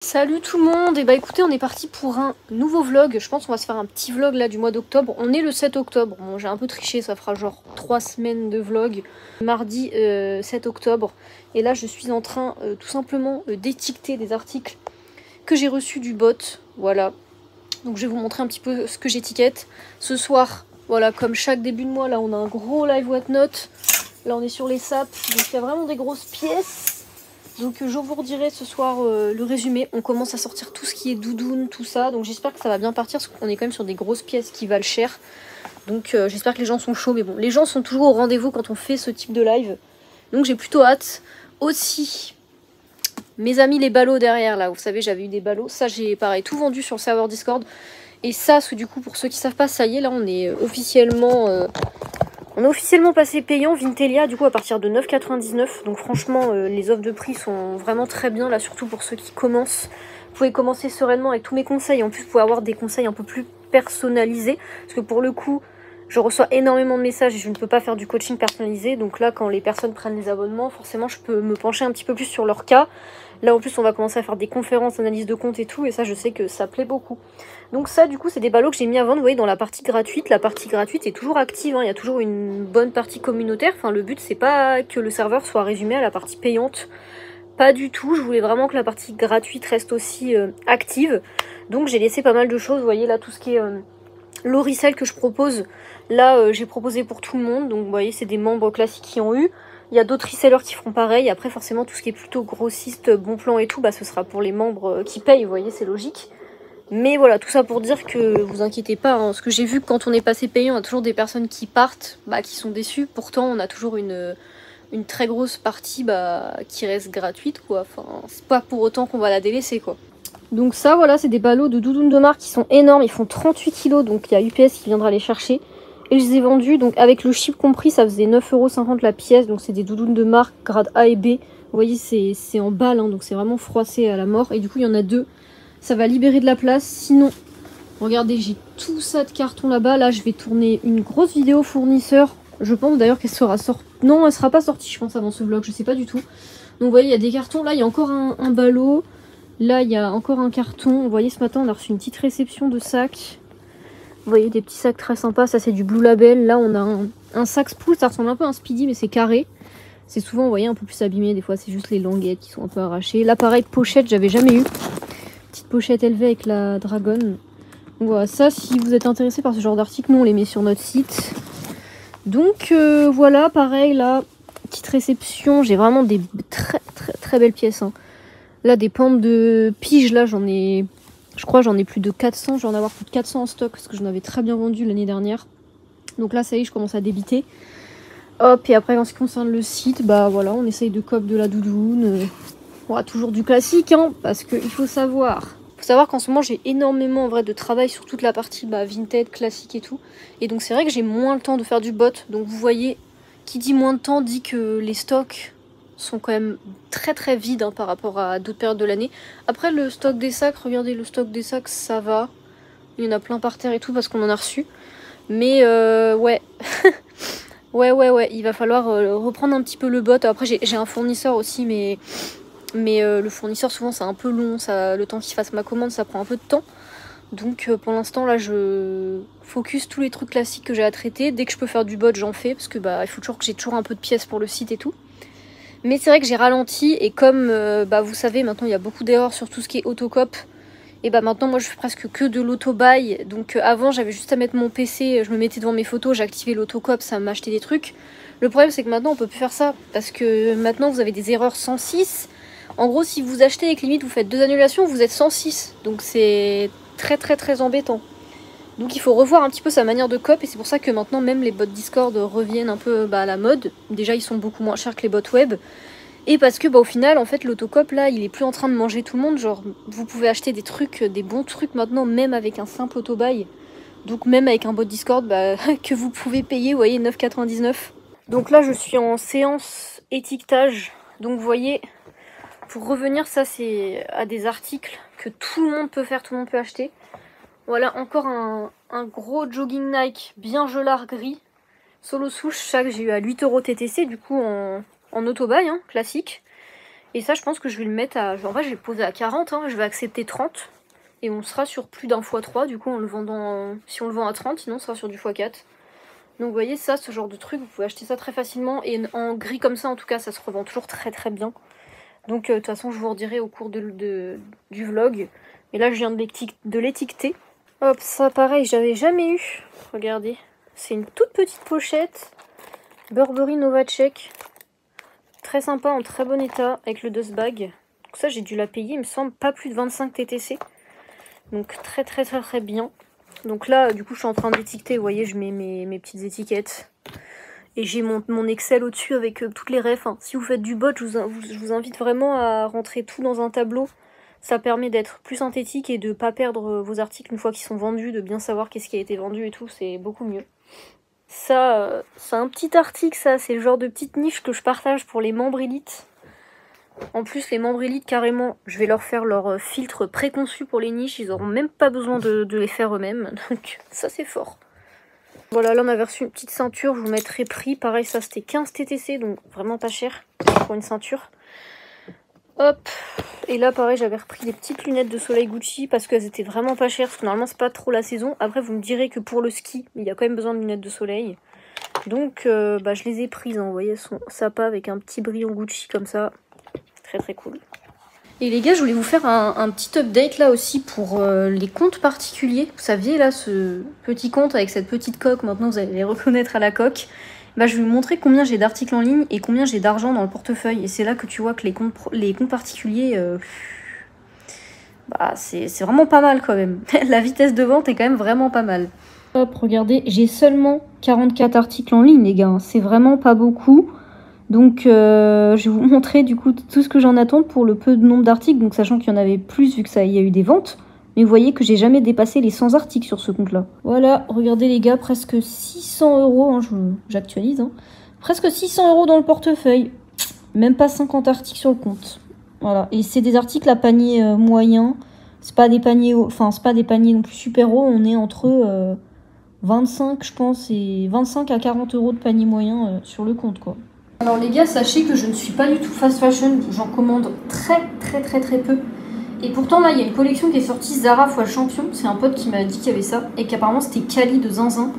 Salut tout le monde, et bah écoutez on est parti pour un nouveau vlog. Je pense qu'on va se faire un petit vlog là du mois d'octobre. On est le 7 octobre, bon j'ai un peu triché, ça fera genre 3 semaines de vlog. Mardi 7 octobre, et là je suis en train tout simplement d'étiqueter des articles que j'ai reçus du bot. Voilà, donc je vais vous montrer un petit peu ce que j'étiquette. Ce soir, voilà, comme chaque début de mois, là on a un gros live Whatnot. Là on est sur les sapes, donc il y a vraiment des grosses pièces. Donc je vous redirai ce soir le résumé. On commence à sortir tout ce qui est doudoune, tout ça. Donc j'espère que ça va bien partir parce qu'on est quand même sur des grosses pièces qui valent cher. Donc j'espère que les gens sont chauds. Mais bon, les gens sont toujours au rendez-vous quand on fait ce type de live. Donc j'ai plutôt hâte. Aussi, mes amis les ballots derrière là. Vous savez, j'avais eu des ballots. Ça j'ai pareil tout vendu sur le serveur Discord. Et ça, parce que du coup pour ceux qui savent pas, ça y est, là on est officiellement... On est officiellement passé payant Vintelia du coup à partir de 9,99. Donc franchement les offres de prix sont vraiment très bien là, surtout pour ceux qui commencent. Vous pouvez commencer sereinement avec tous mes conseils. En plus vous pouvez avoir des conseils un peu plus personnalisés. Parce que pour le coup je reçois énormément de messages et je ne peux pas faire du coaching personnalisé. Donc là quand les personnes prennent les abonnements, forcément je peux me pencher un petit peu plus sur leur cas. Là en plus on va commencer à faire des conférences, analyse de compte et tout. Et ça je sais que ça plaît beaucoup. Donc ça du coup c'est des ballots que j'ai mis à vendre, vous voyez, dans la partie gratuite. La partie gratuite est toujours active, hein. Il y a toujours une bonne partie communautaire. Enfin le but c'est pas que le serveur soit résumé à la partie payante. Pas du tout, je voulais vraiment que la partie gratuite reste aussi active. Donc j'ai laissé pas mal de choses, vous voyez là tout ce qui est l'oricel que je propose. Là j'ai proposé pour tout le monde, donc vous voyez c'est des membres classiques qui ont eu. Il y a d'autres resellers qui feront pareil. Après forcément tout ce qui est plutôt grossiste, bon plan et tout, bah ce sera pour les membres qui payent, vous voyez, c'est logique. Mais voilà, tout ça pour dire que vous inquiétez pas, hein, parce que j'ai vu que quand on est passé payant, on a toujours des personnes qui partent, bah, qui sont déçues. Pourtant, on a toujours une très grosse partie qui reste gratuite, quoi. Enfin, c'est pas pour autant qu'on va la délaisser, quoi. Donc ça, voilà, c'est des ballots de doudoune de marque qui sont énormes. Ils font 38 kilos, donc il y a UPS qui viendra les chercher. Et je les ai vendus, donc avec le chip compris, ça faisait 9,50 € la pièce. Donc c'est des doudounes de marque grade A et B. Vous voyez, c'est en balle, hein, donc c'est vraiment froissé à la mort. Et du coup, il y en a deux. Ça va libérer de la place, sinon, regardez, j'ai tout ça de carton là-bas. Là, je vais tourner une grosse vidéo fournisseur. Je pense d'ailleurs qu'elle sera sortie. Non, elle sera pas sortie, je pense, avant ce vlog, je sais pas du tout. Donc, vous voyez, il y a des cartons. Là, il y a encore un ballot. Là, il y a encore un carton. Vous voyez, ce matin, on a reçu une petite réception de sacs. Vous voyez, des petits sacs très sympas. Ça, c'est du Blue Label. Là, on a un sac Sproul. Ça ressemble un peu à un Speedy, mais c'est carré. C'est souvent, vous voyez, un peu plus abîmé. Des fois, c'est juste les languettes qui sont un peu arrachées. Là, pareil, pochette, j'avais jamais eu. Petite pochette élevée avec la dragonne. Voilà, ça si vous êtes intéressé par ce genre d'article, nous on les met sur notre site. Donc voilà, pareil là, petite réception, j'ai vraiment des très belles pièces, hein. Là des pentes de pige, là j'en ai, je crois j'en ai plus de 400, je vais en avoir plus de 400 en stock parce que j'en avais très bien vendu l'année dernière. Donc là ça y est, je commence à débiter. Hop, et après en ce qui concerne le site, bah voilà, on essaye de copier de la doudoune. Voilà, toujours du classique, hein, parce qu'il faut savoir qu'en ce moment j'ai énormément en vrai de travail sur toute la partie vintage, classique et tout. Et donc c'est vrai que j'ai moins le temps de faire du bot. Donc vous voyez, qui dit moins de temps dit que les stocks sont quand même très vides, hein, par rapport à d'autres périodes de l'année. Après le stock des sacs, regardez, le stock des sacs ça va. Il y en a plein par terre et tout parce qu'on en a reçu. Mais ouais. ouais, il va falloir reprendre un petit peu le bot. Après j'ai un fournisseur aussi, mais le fournisseur souvent c'est un peu long, le temps qu'il fasse ma commande ça prend un peu de temps. Donc pour l'instant là je focus tous les trucs classiques que j'ai à traiter. Dès que je peux faire du bot j'en fais parce que il faut toujours que j'ai toujours un peu de pièces pour le site et tout. Mais c'est vrai que j'ai ralenti et comme vous savez maintenant il y a beaucoup d'erreurs sur tout ce qui est autocop. Et maintenant moi je fais presque que de l'auto-buy. Donc avant j'avais juste à mettre mon PC, je me mettais devant mes photos, j'activais l'autocop, ça m'achetait des trucs. Le problème c'est que maintenant on peut plus faire ça parce que maintenant vous avez des erreurs 106. En gros, si vous achetez avec limite, vous faites 2 annulations, vous êtes 106. Donc c'est très embêtant. Donc il faut revoir un petit peu sa manière de cop. Et c'est pour ça que maintenant, même les bots Discord reviennent un peu à la mode. Déjà, ils sont beaucoup moins chers que les bots web. Et parce que au final, en fait, l'autocop, là, il est plus en train de manger tout le monde. Genre, vous pouvez acheter des trucs, des bons trucs maintenant, même avec un simple auto-buy. Donc même avec un bot Discord, que vous pouvez payer, vous voyez, 9,99 €. Donc là, je suis en séance étiquetage. Donc vous voyez... Pour revenir, ça c'est à des articles que tout le monde peut faire, tout le monde peut acheter. Voilà encore un gros jogging Nike bien gelard gris. Solo souche, ça que j'ai eu à 8 € TTC, du coup en auto-buy, hein, classique. Et ça, je pense que je vais le mettre à... En vrai, je vais le poser à 40, hein. Je vais accepter 30. Et on sera sur plus d'un x3, du coup, en le vendant... Si on le vend à 30, sinon on sera sur du x4. Donc vous voyez ça, ce genre de truc, vous pouvez acheter ça très facilement. Et en gris comme ça, en tout cas, ça se revend toujours très très bien. Donc de toute façon, je vous redirai au cours du vlog. Et là, je viens de l'étiqueter. Hop, ça pareil, j'avais jamais eu. Regardez, c'est une toute petite pochette. Burberry Novacek. Très sympa, en très bon état, avec le dust bag. Donc ça, j'ai dû la payer, il me semble, pas plus de 25 TTC. Donc très très très très bien. Donc là, du coup, je suis en train d'étiqueter. Vous voyez, je mets mes petites étiquettes. Et j'ai mon Excel au-dessus avec toutes les refs. Hein. Si vous faites du bot, je vous invite vraiment à rentrer tout dans un tableau. Ça permet d'être plus synthétique et de ne pas perdre vos articles une fois qu'ils sont vendus, de bien savoir qu'est-ce qui a été vendu et tout, c'est beaucoup mieux. Ça, c'est un petit article, ça, c'est le genre de petite niche que je partage pour les membres élites. En plus, les membres élites, carrément, je vais leur faire leur filtre préconçu pour les niches, ils n'auront même pas besoin de les faire eux-mêmes, donc ça c'est fort. Voilà, là on avait reçu une petite ceinture, je vous mettrai prix, pareil ça c'était 15 TTC, donc vraiment pas cher pour une ceinture. Hop, et là pareil j'avais repris des petites lunettes de soleil Gucci parce qu'elles étaient vraiment pas chères, parce que normalement c'est pas trop la saison. Après vous me direz que pour le ski, il y a quand même besoin de lunettes de soleil. Donc je les ai prises, hein. Vous voyez, elles sont sympas avec un petit brillant Gucci comme ça. Très très cool. Et les gars, je voulais vous faire un petit update là aussi pour les comptes particuliers. Vous saviez là, ce petit compte avec cette petite coque, maintenant vous allez les reconnaître à la coque. Bah, je vais vous montrer combien j'ai d'articles en ligne et combien j'ai d'argent dans le portefeuille. Et c'est là que tu vois que les comptes particuliers, bah, c'est vraiment pas mal quand même. La vitesse de vente est quand même vraiment pas mal. Hop, regardez, j'ai seulement 44 articles en ligne les gars. C'est vraiment pas beaucoup. Donc je vais vous montrer du coup tout ce que j'en attends pour le peu de nombre d'articles. Donc sachant qu'il y en avait plus vu que ça y a eu des ventes. Mais vous voyez que j'ai jamais dépassé les 100 articles sur ce compte là. Voilà, regardez les gars, presque 600 €, hein, j'actualise. Hein. Presque 600 € dans le portefeuille. Même pas 50 articles sur le compte. Voilà, et c'est des articles à panier moyen. C'est pas des paniers, enfin c'est pas des paniers non plus super hauts. On est entre 25 je pense et 25 à 40 € de panier moyen sur le compte quoi. Alors les gars, sachez que je ne suis pas du tout fast fashion, j'en commande très peu. Et pourtant là, il y a une collection qui est sortie, Zara x Champion, c'est un pote qui m'a dit qu'il y avait ça, et qu'apparemment c'était Cali de Zinzin.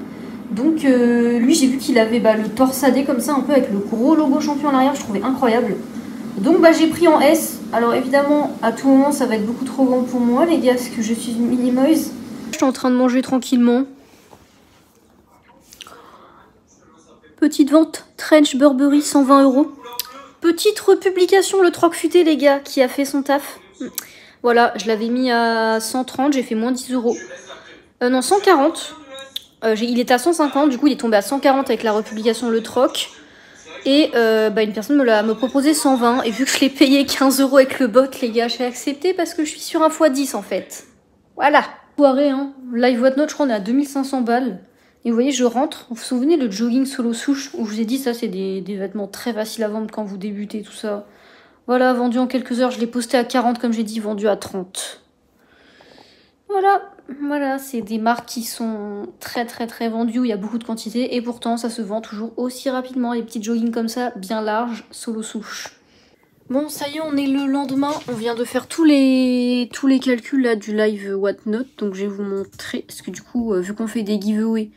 Donc lui, j'ai vu qu'il avait le torsadé comme ça, un peu avec le gros logo Champion à l'arrière, je trouvais incroyable. Donc j'ai pris en S, alors évidemment, à tout moment, ça va être beaucoup trop grand pour moi les gars, parce que je suis une minimoise. Je suis en train de manger tranquillement. Petite vente, Trench Burberry, 120 €. Petite republication, le troc futé, les gars, qui a fait son taf. Voilà, je l'avais mis à 130, j'ai fait moins 10 €. Non, 140. Il était à 150, du coup, il est tombé à 140 avec la republication, le troc. Et une personne me proposé 120. Et vu que je l'ai payé 15 € avec le bot, les gars, j'ai accepté parce que je suis sur un x10 en fait. Voilà. Soirée, hein. Live Whatnot, je crois, on est à 2500 balles. Et vous voyez, je rentre. Vous vous souvenez le jogging solo souche où je vous ai dit ça, c'est des vêtements très faciles à vendre quand vous débutez, tout ça. Voilà, vendu en quelques heures. Je l'ai posté à 40, comme j'ai dit, vendu à 30. Voilà, c'est des marques qui sont très vendues, où il y a beaucoup de quantité. Et pourtant, ça se vend toujours aussi rapidement. Les petits joggings comme ça, bien larges, solo souche. Bon, ça y est, on est le lendemain. On vient de faire tous les calculs là du live Whatnot. Donc je vais vous montrer. Parce que du coup, vu qu'on fait des giveaways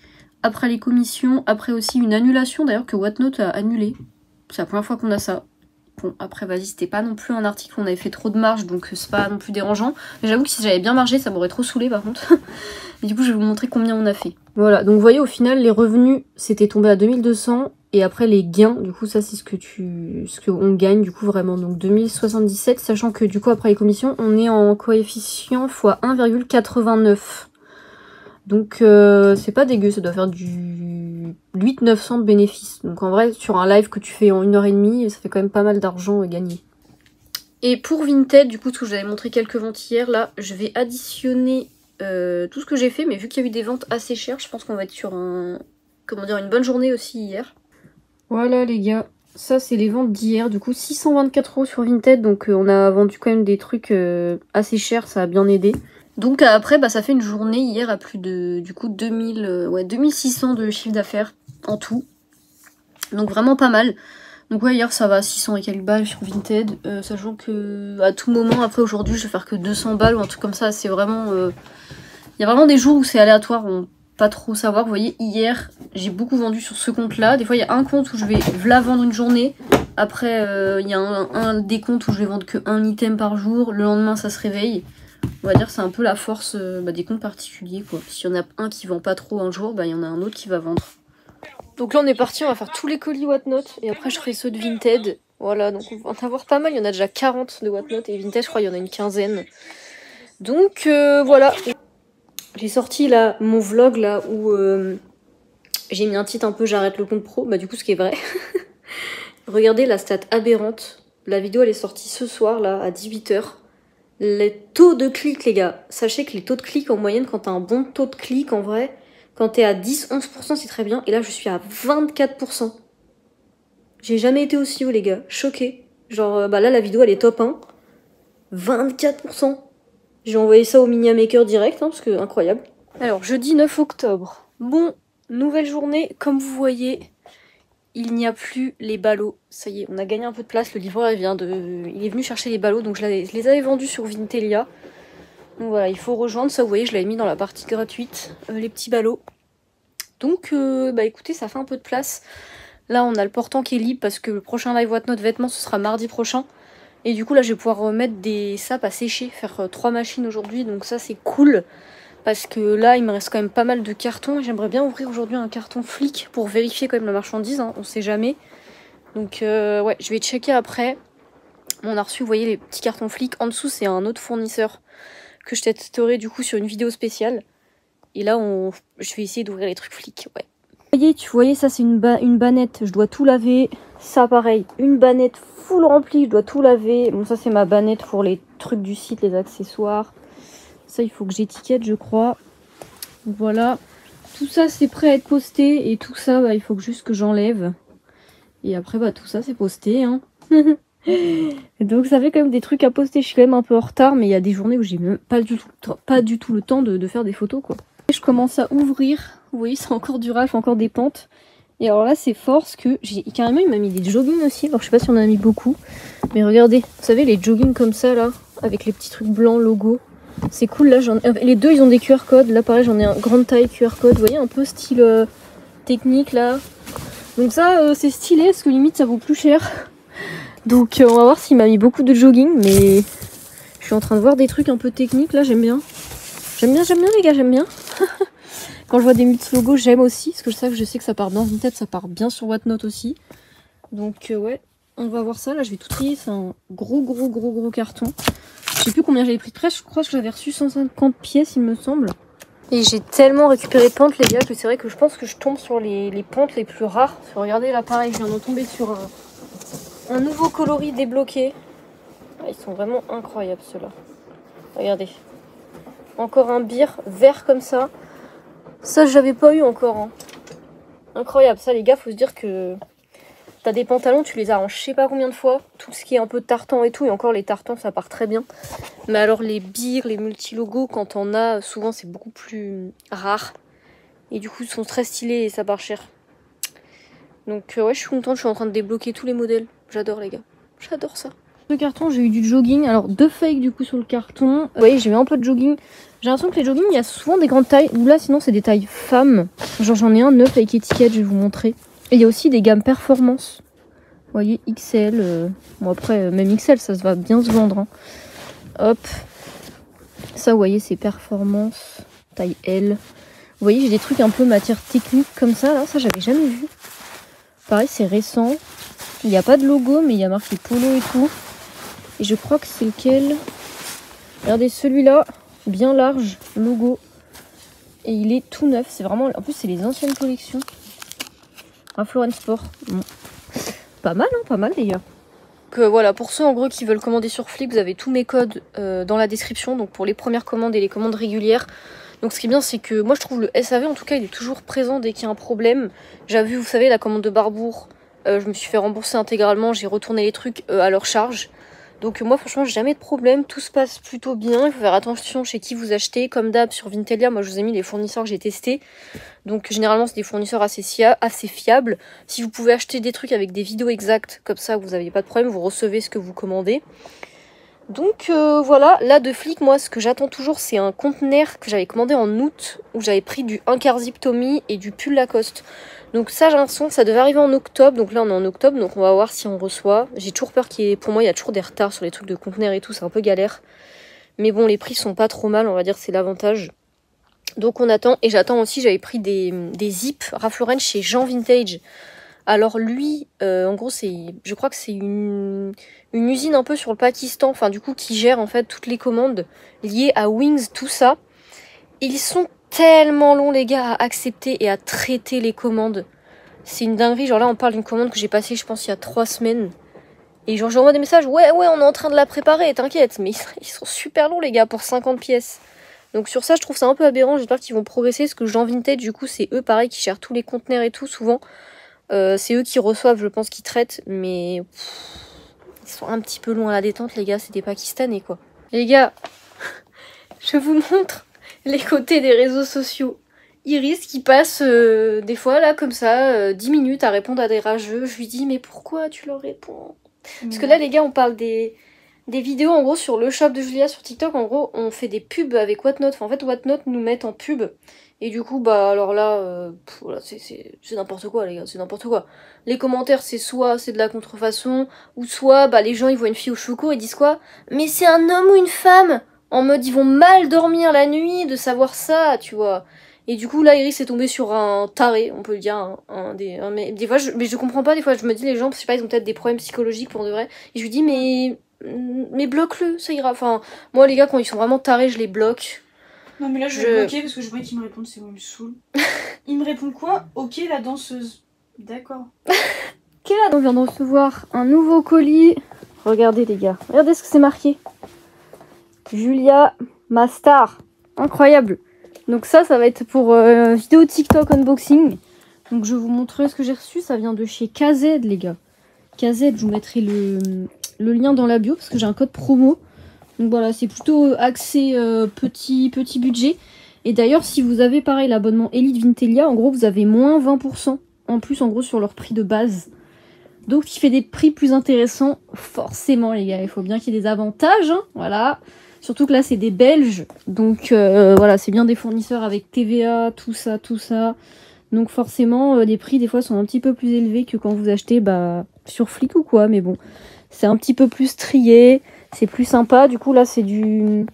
après les commissions, après aussi une annulation d'ailleurs que Whatnot a annulé. C'est la première fois qu'on a ça. Bon, après, vas-y, c'était pas non plus un article où on avait fait trop de marge, donc c'est pas non plus dérangeant. Mais j'avoue que si j'avais bien margé, ça m'aurait trop saoulé par contre. Mais du coup, je vais vous montrer combien on a fait. Voilà, donc vous voyez, au final, les revenus, c'était tombé à 2200. Et après, les gains, du coup, ça, c'est ce qu'on gagne, du coup, vraiment. Donc 2077, sachant que, du coup, après les commissions, on est en coefficient x 1,89. Donc, c'est pas dégueu, ça doit faire du 800-900 de bénéfices. Donc, en vrai, sur un live que tu fais en 1h30, ça fait quand même pas mal d'argent gagné. Et pour Vinted, du coup, parce que je vous avais montré quelques ventes hier, là, je vais additionner tout ce que j'ai fait. Mais vu qu'il y a eu des ventes assez chères, je pense qu'on va être sur une bonne journée aussi hier. Voilà, les gars. Ça, c'est les ventes d'hier. Du coup, 624 € sur Vinted. Donc, on a vendu quand même des trucs assez chers. Ça a bien aidé. Donc après, ça fait une journée hier à plus de, du coup, 2600 de chiffre d'affaires en tout. Donc vraiment pas mal. Donc ouais, hier ça va, 600 et quelques balles sur Vinted, sachant que à tout moment, après aujourd'hui, je vais faire que 200 balles ou un truc comme ça. C'est vraiment... Il y a vraiment des jours où c'est aléatoire, on pas trop savoir. Vous voyez, hier, j'ai beaucoup vendu sur ce compte-là. Des fois, il y a un compte où je vais la vendre une journée. Après, il y a un des comptes où je vais vendre que un item par jour. Le lendemain, ça se réveille. On va dire c'est un peu la force des comptes particuliers, quoi. S'il y en a un qui vend pas trop un jour, il y en a un autre qui va vendre. Donc là on est parti, on va faire tous les colis Whatnot et après je ferai ceux de Vinted. Voilà, donc on va en avoir pas mal, il y en a déjà 40 de Whatnot et Vinted je crois il y en a une quinzaine. Donc voilà, j'ai sorti là mon vlog là où j'ai mis un titre un peu j'arrête le compte pro, du coup ce qui est vrai. Regardez la stat aberrante, la vidéo elle est sortie ce soir là à 18 h. Les taux de clics les gars, sachez que les taux de clics en moyenne quand t'as un bon taux de clics en vrai... Quand t'es à 10-11%, c'est très bien. Et là, je suis à 24%. J'ai jamais été aussi haut, les gars. Choquée. Genre, là, la vidéo, elle est top 1. 24%. J'ai envoyé ça au Miniamaker direct, parce que incroyable. Alors, jeudi 9 octobre. Bon, nouvelle journée. Comme vous voyez, il n'y a plus les ballots. Ça y est, on a gagné un peu de place. Le livreur, il est venu chercher les ballots. Donc, je les avais vendus sur Vintelia. Donc voilà, il faut rejoindre ça, vous voyez, je l'avais mis dans la partie gratuite, les petits ballots. Donc, écoutez, ça fait un peu de place. Là, on a le portant qui est libre parce que le prochain live Whatnot vêtements, ce sera mardi prochain. Et du coup, là, je vais pouvoir remettre des sapes à sécher, faire 3 machines aujourd'hui. Donc ça, c'est cool. Parce que là, il me reste quand même pas mal de cartons. Et j'aimerais bien ouvrir aujourd'hui un carton flic pour vérifier quand même la marchandise, hein, on sait jamais. Donc, ouais, je vais checker après. On a reçu, vous voyez, les petits cartons flics. En dessous, c'est un autre fournisseur que je testerai du coup sur une vidéo spéciale. Et là, je vais essayer d'ouvrir les trucs flics, ouais. Tu voyez, ça c'est une bannette, je dois tout laver. Ça pareil, une bannette full remplie, je dois tout laver. Bon, ça c'est ma bannette pour les trucs du site, les accessoires. Ça, il faut que j'étiquette, je crois. Voilà. Tout ça, c'est prêt à être posté. Et tout ça, il faut juste que j'enlève. Et après, tout ça, c'est posté, hein. Donc ça fait quand même des trucs à poster. Je suis quand même un peu en retard, mais il y a des journées où j'ai même pas du tout le temps de faire des photos, quoi. Et je commence à ouvrir. Vous voyez, c'est encore du ralph, encore des pentes. Et alors là, c'est fort parce que carrément il m'a mis des joggings aussi. Alors je sais pas si on en a mis beaucoup, mais regardez, vous savez les joggings comme ça là, avec les petits trucs blancs logo. C'est cool là. Les deux ils ont des QR codes. Là pareil, j'en ai un grande taille QR code. Vous voyez, un peu style technique là. Donc ça, c'est stylé parce que limite ça vaut plus cher. Donc on va voir s'il m'a mis beaucoup de jogging, mais je suis en train de voir des trucs un peu techniques là, j'aime bien. J'aime bien les gars, j'aime bien. Quand je vois des Mutz logo, j'aime aussi, parce que je sais que ça part dans Vinted, ça part bien sur Whatnot aussi. Donc ouais, on va voir ça, là je vais tout trier, c'est un gros carton. Je sais plus combien j'avais pris de presse, je crois que j'avais reçu 150 pièces il me semble. Et j'ai tellement récupéré de pentes les gars, que c'est vrai que je pense que je tombe sur les pentes les plus rares. Regardez là pareil, je viens de tomber sur un nouveau coloris débloqué. Ah, ils sont vraiment incroyables ceux-là. Regardez. Encore un bir vert comme ça. Ça, j'avais pas eu encore. Hein. Incroyable. Ça, les gars, faut se dire que t'as des pantalons, tu les arranges je sais pas combien de fois. Tout ce qui est un peu tartan et tout. Et encore, les tartans, ça part très bien. Mais alors, les birs, les multilogos, quand on a, souvent, c'est beaucoup plus rare. Et du coup, ils sont très stylés et ça part cher. Donc, ouais, je suis contente. Je suis en train de débloquer tous les modèles. J'adore, les gars. J'adore ça. Le carton, j'ai eu du jogging. Alors, 2 fakes du coup sur le carton. Vous voyez, j'ai mis un peu de jogging. J'ai l'impression que les joggings, il y a souvent des grandes tailles. Ou là, sinon, c'est des tailles femmes. Genre, j'en ai un 9 avec étiquette, je vais vous montrer. Et il y a aussi des gammes performance. Vous voyez, XL. Bon, après, même XL, ça va bien se vendre. Hein. Hop. Ça, vous voyez, c'est performance. Taille L. Vous voyez, j'ai des trucs un peu matière technique comme ça. Là, ça, j'avais jamais vu. Pareil, c'est récent. Il n'y a pas de logo, mais il y a marqué Polo et tout. Et je crois que c'est lequel. Regardez celui-là, bien large, logo. Et il est tout neuf. C'est vraiment. En plus, c'est les anciennes collections. Un Florence Sport. Bon. Pas mal, hein, pas mal d'ailleurs. Donc voilà, pour ceux en gros qui veulent commander sur Flip, vous avez tous mes codes dans la description. Donc pour les premières commandes et les commandes régulières. Donc ce qui est bien, c'est que moi je trouve le SAV en tout cas, il est toujours présent dès qu'il y a un problème. J'avais vu, vous savez, la commande de Barbour. Je me suis fait rembourser intégralement. J'ai retourné les trucs à leur charge. Donc moi franchement jamais de problème, tout se passe plutôt bien. Il faut faire attention chez qui vous achetez. Comme d'hab sur Vintelia, moi je vous ai mis les fournisseurs que j'ai testés. Donc généralement c'est des fournisseurs assez fiables. Si vous pouvez acheter des trucs avec des vidéos exactes, comme ça vous n'avez pas de problème, vous recevez ce que vous commandez. Donc voilà, là de Flic, moi ce que j'attends toujours c'est un conteneur que j'avais commandé en août, où j'avais pris du 1 quart zip Tommy et du pull Lacoste. Donc ça j'ai l'impression que ça devait arriver en octobre, donc là on est en octobre, donc on va voir si on reçoit. J'ai toujours peur pour moi il y a toujours des retards sur les trucs de conteneurs et tout, c'est un peu galère. Mais bon les prix sont pas trop mal, on va dire c'est l'avantage. Donc on attend, et j'attends aussi, j'avais pris des zips Ralph Lauren chez Jean Vintage. Alors lui, en gros je crois que c'est une usine un peu sur le Pakistan, enfin du coup qui gère en fait toutes les commandes liées à Wings, tout ça. Ils sont tellement long les gars à accepter et à traiter les commandes. C'est une dinguerie, genre là on parle d'une commande que j'ai passée je pense il y a 3 semaines. Et genre j'envoie des messages, ouais on est en train de la préparer, t'inquiète. Mais ils sont super longs les gars pour 50 pièces. Donc sur ça je trouve ça un peu aberrant, j'espère qu'ils vont progresser. Parce que Jean Vintage du coup c'est eux pareil qui gèrent tous les conteneurs et tout souvent. C'est eux qui reçoivent je pense qui traitent. Mais ils sont un petit peu longs à la détente les gars, c'est des Pakistanais quoi. Les gars, je vous montre les côtés des réseaux sociaux. Iris qui passe des fois là comme ça 10 minutes à répondre à des rageux. Je lui dis mais pourquoi tu leur réponds? Parce que là les gars on parle des vidéos en gros sur le shop de Julia sur TikTok. En gros on fait des pubs avec Whatnot. Enfin, en fait Whatnot nous met en pub. Et du coup bah alors là voilà, c'est n'importe quoi les gars, c'est n'importe quoi. Les commentaires c'est soit c'est de la contrefaçon, ou soit bah les gens ils voient une fille aux cheveux courts et disent quoi? Mais c'est un homme ou une femme? En mode, ils vont mal dormir la nuit de savoir ça, tu vois. Et du coup, là, Iris est tombée sur un taré, on peut le dire. Mais des fois, mais je comprends pas, des fois, je me dis, les gens, je sais pas, ils ont peut-être des problèmes psychologiques pour de vrai. Et je lui dis, mais bloque-le, ça ira. Enfin, moi, les gars, quand ils sont vraiment tarés, je les bloque. Non, mais là, je vais le bloquer parce que je vois qu'ils me répondent, c'est bon, ils me saoulent. Ils me répondent quoi? Ok, la danseuse. D'accord. Ok, là, on vient de recevoir un nouveau colis. Regardez, les gars. Regardez ce que c'est marqué. Julia, ma star. Incroyable. Donc ça va être pour vidéo TikTok unboxing. Donc je vais vous montrer ce que j'ai reçu. Ça vient de chez KZ, les gars. KZ, je vous mettrai le lien dans la bio parce que j'ai un code promo. Donc voilà, c'est plutôt axé petit budget. Et d'ailleurs, si vous avez pareil l'abonnement Elite Vintelia, en gros, vous avez moins 20% en plus, en gros, sur leur prix de base. Donc, qui fait des prix plus intéressants, forcément, les gars. Il faut bien qu'il y ait des avantages, hein, voilà. Surtout que là, c'est des Belges. Donc, voilà, c'est bien des fournisseurs avec TVA, tout ça. Donc, forcément, les prix, des fois, sont un petit peu plus élevés que quand vous achetez sur Flic ou quoi. Mais bon, c'est un petit peu plus trié. C'est plus sympa. Du coup, là, c'est du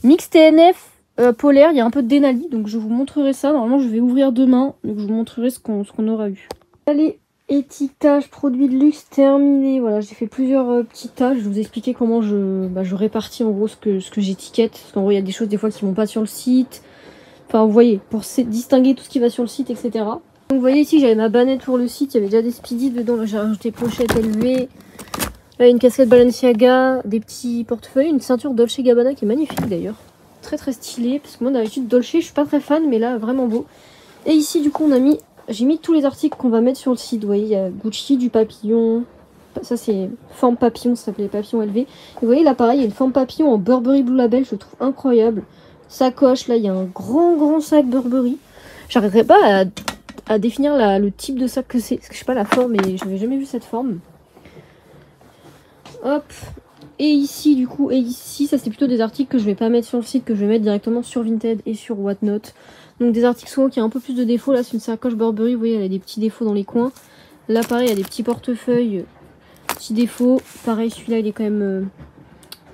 mix TNF polaire. Il y a un peu de Denali. Donc, je vous montrerai ça. Normalement, je vais ouvrir demain. Donc, je vous montrerai ce qu'on aura eu. Allez. Étiquetage produit de luxe terminé. Voilà, j'ai fait plusieurs petites tâches. Je vais vous expliquer comment je répartis en gros ce que j'étiquette. Parce qu'en gros, il y a des choses des fois qui vont pas sur le site. Enfin, vous voyez, pour distinguer tout ce qui va sur le site, etc. Donc, vous voyez ici, j'avais ma bannette pour le site. Il y avait déjà des Speedy dedans. Là, j'ai rajouté pochette LV. Là, une casquette Balenciaga, des petits portefeuilles, une ceinture Dolce Gabbana qui est magnifique d'ailleurs. Très très stylée. Parce que moi, d'habitude, Dolce, je suis pas très fan, mais là, vraiment beau. Et ici, du coup, j'ai mis tous les articles qu'on va mettre sur le site. Vous voyez, il y a Gucci, du papillon. Ça, c'est forme papillon, ça s'appelait papillon LV. Et vous voyez, là, pareil, il y a une forme papillon en Burberry Blue Label, je le trouve incroyable. Sacoche, là, il y a un grand sac Burberry. J'arriverai pas à définir le type de sac que c'est. Parce que je sais pas la forme, et je n'avais jamais vu cette forme. Hop. Et ici, du coup, ça, c'est plutôt des articles que je vais pas mettre sur le site, que je vais mettre directement sur Vinted et sur Whatnot. Donc des articles souvent qui ont un peu plus de défauts. Là c'est une sacoche Burberry, vous voyez elle a des petits défauts dans les coins. Là pareil il y a des petits portefeuilles, petits défauts. Pareil celui-là il est quand même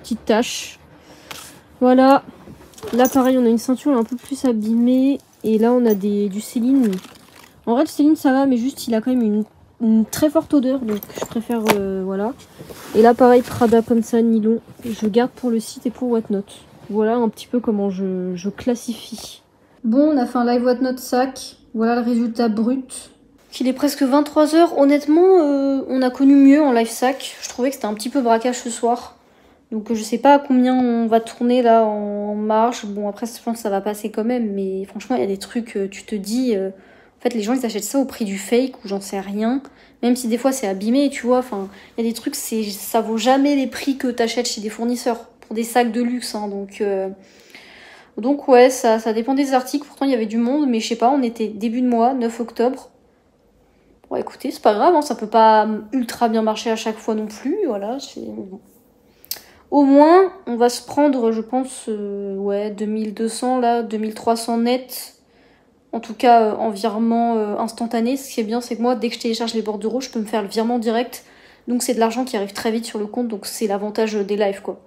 petite tache. Voilà. Là pareil on a une ceinture un peu plus abîmée. Et là on a du Céline. En vrai Céline ça va mais juste il a quand même une très forte odeur. Donc je préfère voilà. Et là pareil Prada comme ça, nylon. Je garde pour le site et pour Whatnot. Voilà un petit peu comment je classifie. Bon, on a fait un live Whatnot sac. Voilà le résultat brut. Il est presque 23 h. Honnêtement, on a connu mieux en live sac. Je trouvais que c'était un petit peu braquage ce soir. Donc je sais pas à combien on va tourner là en marche. Bon, après, je pense que ça va passer quand même. Mais franchement, il y a des trucs, tu te dis... fait, les gens, ils achètent ça au prix du fake ou j'en sais rien. Même si des fois, c'est abîmé, tu vois. Enfin, il y a des trucs, ça vaut jamais les prix que t'achètes chez des fournisseurs. Pour des sacs de luxe, hein. Donc ouais, ça dépend des articles. Pourtant, il y avait du monde, mais je sais pas, on était début de mois, 9 octobre. Bon, écoutez, c'est pas grave, hein, ça peut pas ultra bien marcher à chaque fois non plus. Voilà, au moins, on va se prendre, je pense, ouais, 2200 là, 2300 net. En tout cas, en virement instantané. Ce qui est bien, c'est que moi, dès que je télécharge les bordereaux, je peux me faire le virement direct. Donc c'est de l'argent qui arrive très vite sur le compte, donc c'est l'avantage des lives, quoi.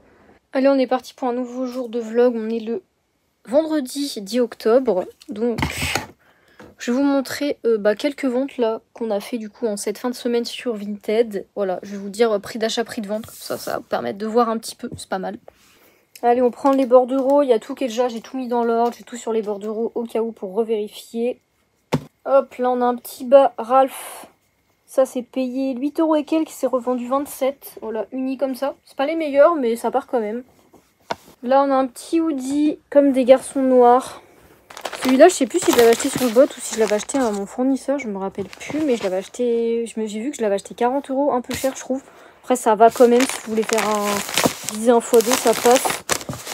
Allez, on est parti pour un nouveau jour de vlog. On est le vendredi 10 octobre. Donc, je vais vous montrer quelques ventes là qu'on a fait du coup en cette fin de semaine sur Vinted. Voilà, je vais vous dire prix d'achat, prix de vente. Comme ça va vous permettre de voir un petit peu. C'est pas mal. Allez, on prend les bordereaux. Il y a tout qui est déjà, j'ai tout mis dans l'ordre. J'ai tout sur les bordereaux au cas où pour revérifier. Hop, là on a un petit bas Ralph. Ça c'est payé 8 € et quelques, c'est revendu 27. Voilà, uni comme ça. C'est pas les meilleurs, mais ça part quand même. Là on a un petit hoodie comme des garçons noirs. Celui-là, je sais plus si je l'avais acheté sur le bot ou si je l'avais acheté à mon fournisseur, je me rappelle plus, mais je l'avais acheté. J'ai vu que je l'avais acheté 40 €, un peu cher, je trouve. Après, ça va quand même si vous voulez faire viser un x2, ça passe.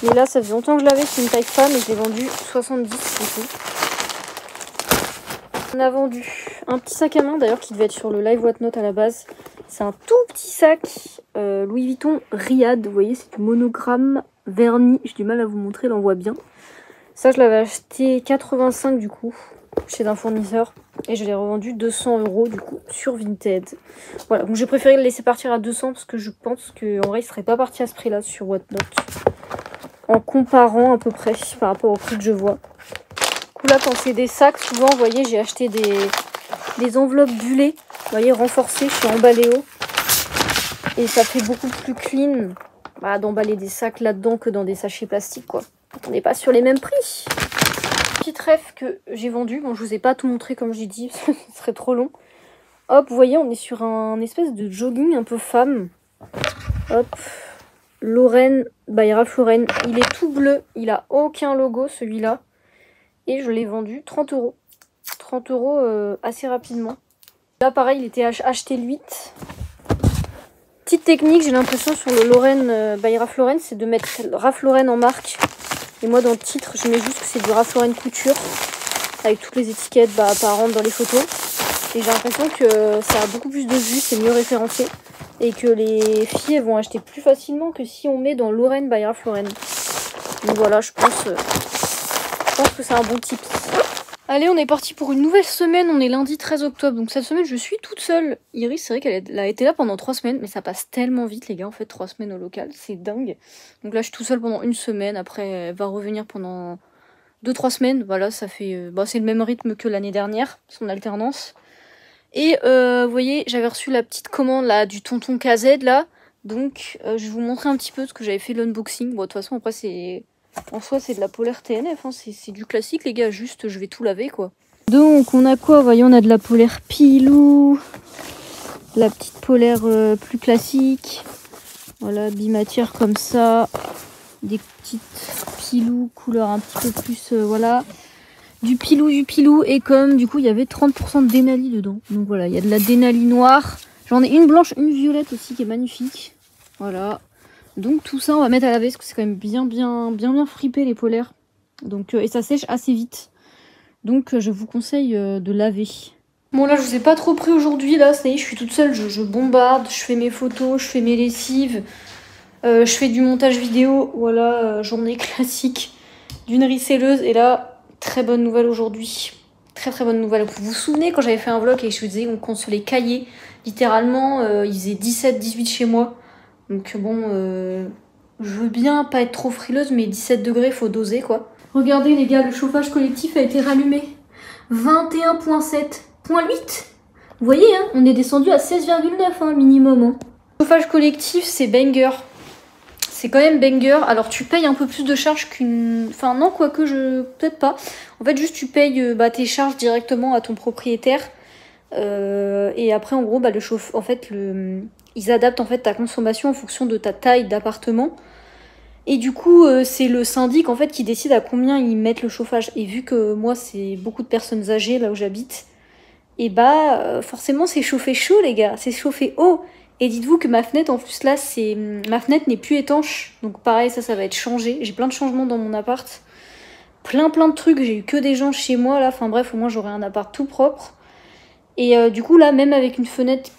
Mais là, ça faisait longtemps que je l'avais, c'est une taille femme et je l'ai vendu 70 du coup. On a vendu un petit sac à main d'ailleurs qui devait être sur le live Whatnot à la base. C'est un tout petit sac Louis Vuitton Riad. Vous voyez, c'est du monogramme verni. J'ai du mal à vous montrer, là on voit bien. Ça, je l'avais acheté 85 du coup chez un fournisseur et je l'ai revendu 200 € du coup sur Vinted. Voilà, donc j'ai préféré le laisser partir à 200 parce que je pense qu'en vrai il serait pas parti à ce prix-là sur Whatnot. En comparant à peu près par rapport au prix que je vois. Là, quand c'est des sacs, souvent, vous voyez, j'ai acheté des enveloppes bullées, vous voyez, renforcées chez Emballeo. Et ça fait beaucoup plus clean d'emballer des sacs là-dedans que dans des sachets plastiques, quoi. On n'est pas sur les mêmes prix. Petite ref que j'ai vendu. Bon, je vous ai pas tout montré comme j'ai dit, ce serait trop long. Hop, vous voyez, on est sur un espèce de jogging un peu femme. Hop. Lauren, by Ralph Lauren. Il est tout bleu, il a aucun logo, celui-là. Et je l'ai vendu 30 €. 30 € assez rapidement. Là, pareil, il était acheté le 8. Petite technique, j'ai l'impression sur le Lauren by Ralph Lauren, c'est de mettre Ralph Lauren en marque. Et moi, dans le titre, je mets juste que c'est du Ralph Lauren couture. Avec toutes les étiquettes apparentes dans les photos. Et j'ai l'impression que ça a beaucoup plus de vues, c'est mieux référencé. Et que les filles elles vont acheter plus facilement que si on met dans Lauren by Ralph Lauren. Donc voilà, je pense que c'est un bon tip. Allez, on est parti pour une nouvelle semaine. On est lundi 13 octobre. Donc cette semaine, je suis toute seule. Iris, c'est vrai qu'elle a été là pendant 3 semaines. Mais ça passe tellement vite, les gars. En fait, 3 semaines au local. C'est dingue. Donc là, je suis toute seule pendant une semaine. Après, elle va revenir pendant 2-3 semaines. Voilà, ça fait... c'est le même rythme que l'année dernière. Son alternance. Et vous voyez, j'avais reçu la petite commande là du tonton KZ là. Donc, je vais vous montrer un petit peu ce que j'avais fait l'unboxing. Bon, de toute façon, après, c'est... En soi, c'est de la polaire TNF, hein. C'est du classique, les gars. Juste, je vais tout laver, quoi. Donc, on a quoi? Voyons, on a de la polaire Pilou. La petite polaire plus classique. Voilà, bimatière comme ça. Des petites Pilou, couleur un petit peu plus, voilà. Du Pilou. Et comme, du coup, il y avait 30% de Denali dedans. Donc, voilà, il y a de la Denali noire. J'en ai une blanche, une violette aussi, qui est magnifique. Voilà. Donc tout ça on va mettre à laver parce que c'est quand même bien fripé les polaires. Donc et ça sèche assez vite. Donc je vous conseille de laver. Bon là je vous ai pas trop pris aujourd'hui là, ça y est je suis toute seule, je bombarde, je fais mes photos, je fais mes lessives, je fais du montage vidéo, voilà, journée classique d'une ricelleuse. Et là, très bonne nouvelle aujourd'hui. Très bonne nouvelle. Vous vous souvenez quand j'avais fait un vlog et je vous disais qu'on se les caillait littéralement, il faisait 17-18 chez moi. Donc bon, je veux bien pas être trop frileuse, mais 17 degrés, faut doser quoi. Regardez les gars, le chauffage collectif a été rallumé. 21.7.8. Vous voyez, hein, on est descendu à 16,9 hein, minimum. Hein. Le chauffage collectif, c'est banger. C'est quand même banger. Alors tu payes un peu plus de charges qu'une... Enfin non, quoique peut-être pas. En fait, juste tu payes tes charges directement à ton propriétaire. Et après, en gros, le chauffe... En fait, ils adaptent en fait ta consommation en fonction de ta taille d'appartement. Et du coup, c'est le syndic en fait qui décide à combien ils mettent le chauffage. Et vu que moi, c'est beaucoup de personnes âgées là où j'habite, et bah forcément c'est chauffé chaud les gars, c'est chauffé haut. Et dites-vous que ma fenêtre en plus là, ma fenêtre n'est plus étanche, donc pareil ça va être changé. J'ai plein de changements dans mon appart, plein de trucs, j'ai eu que des gens chez moi là, enfin bref au moins j'aurai un appart tout propre. Et du coup là même avec une fenêtre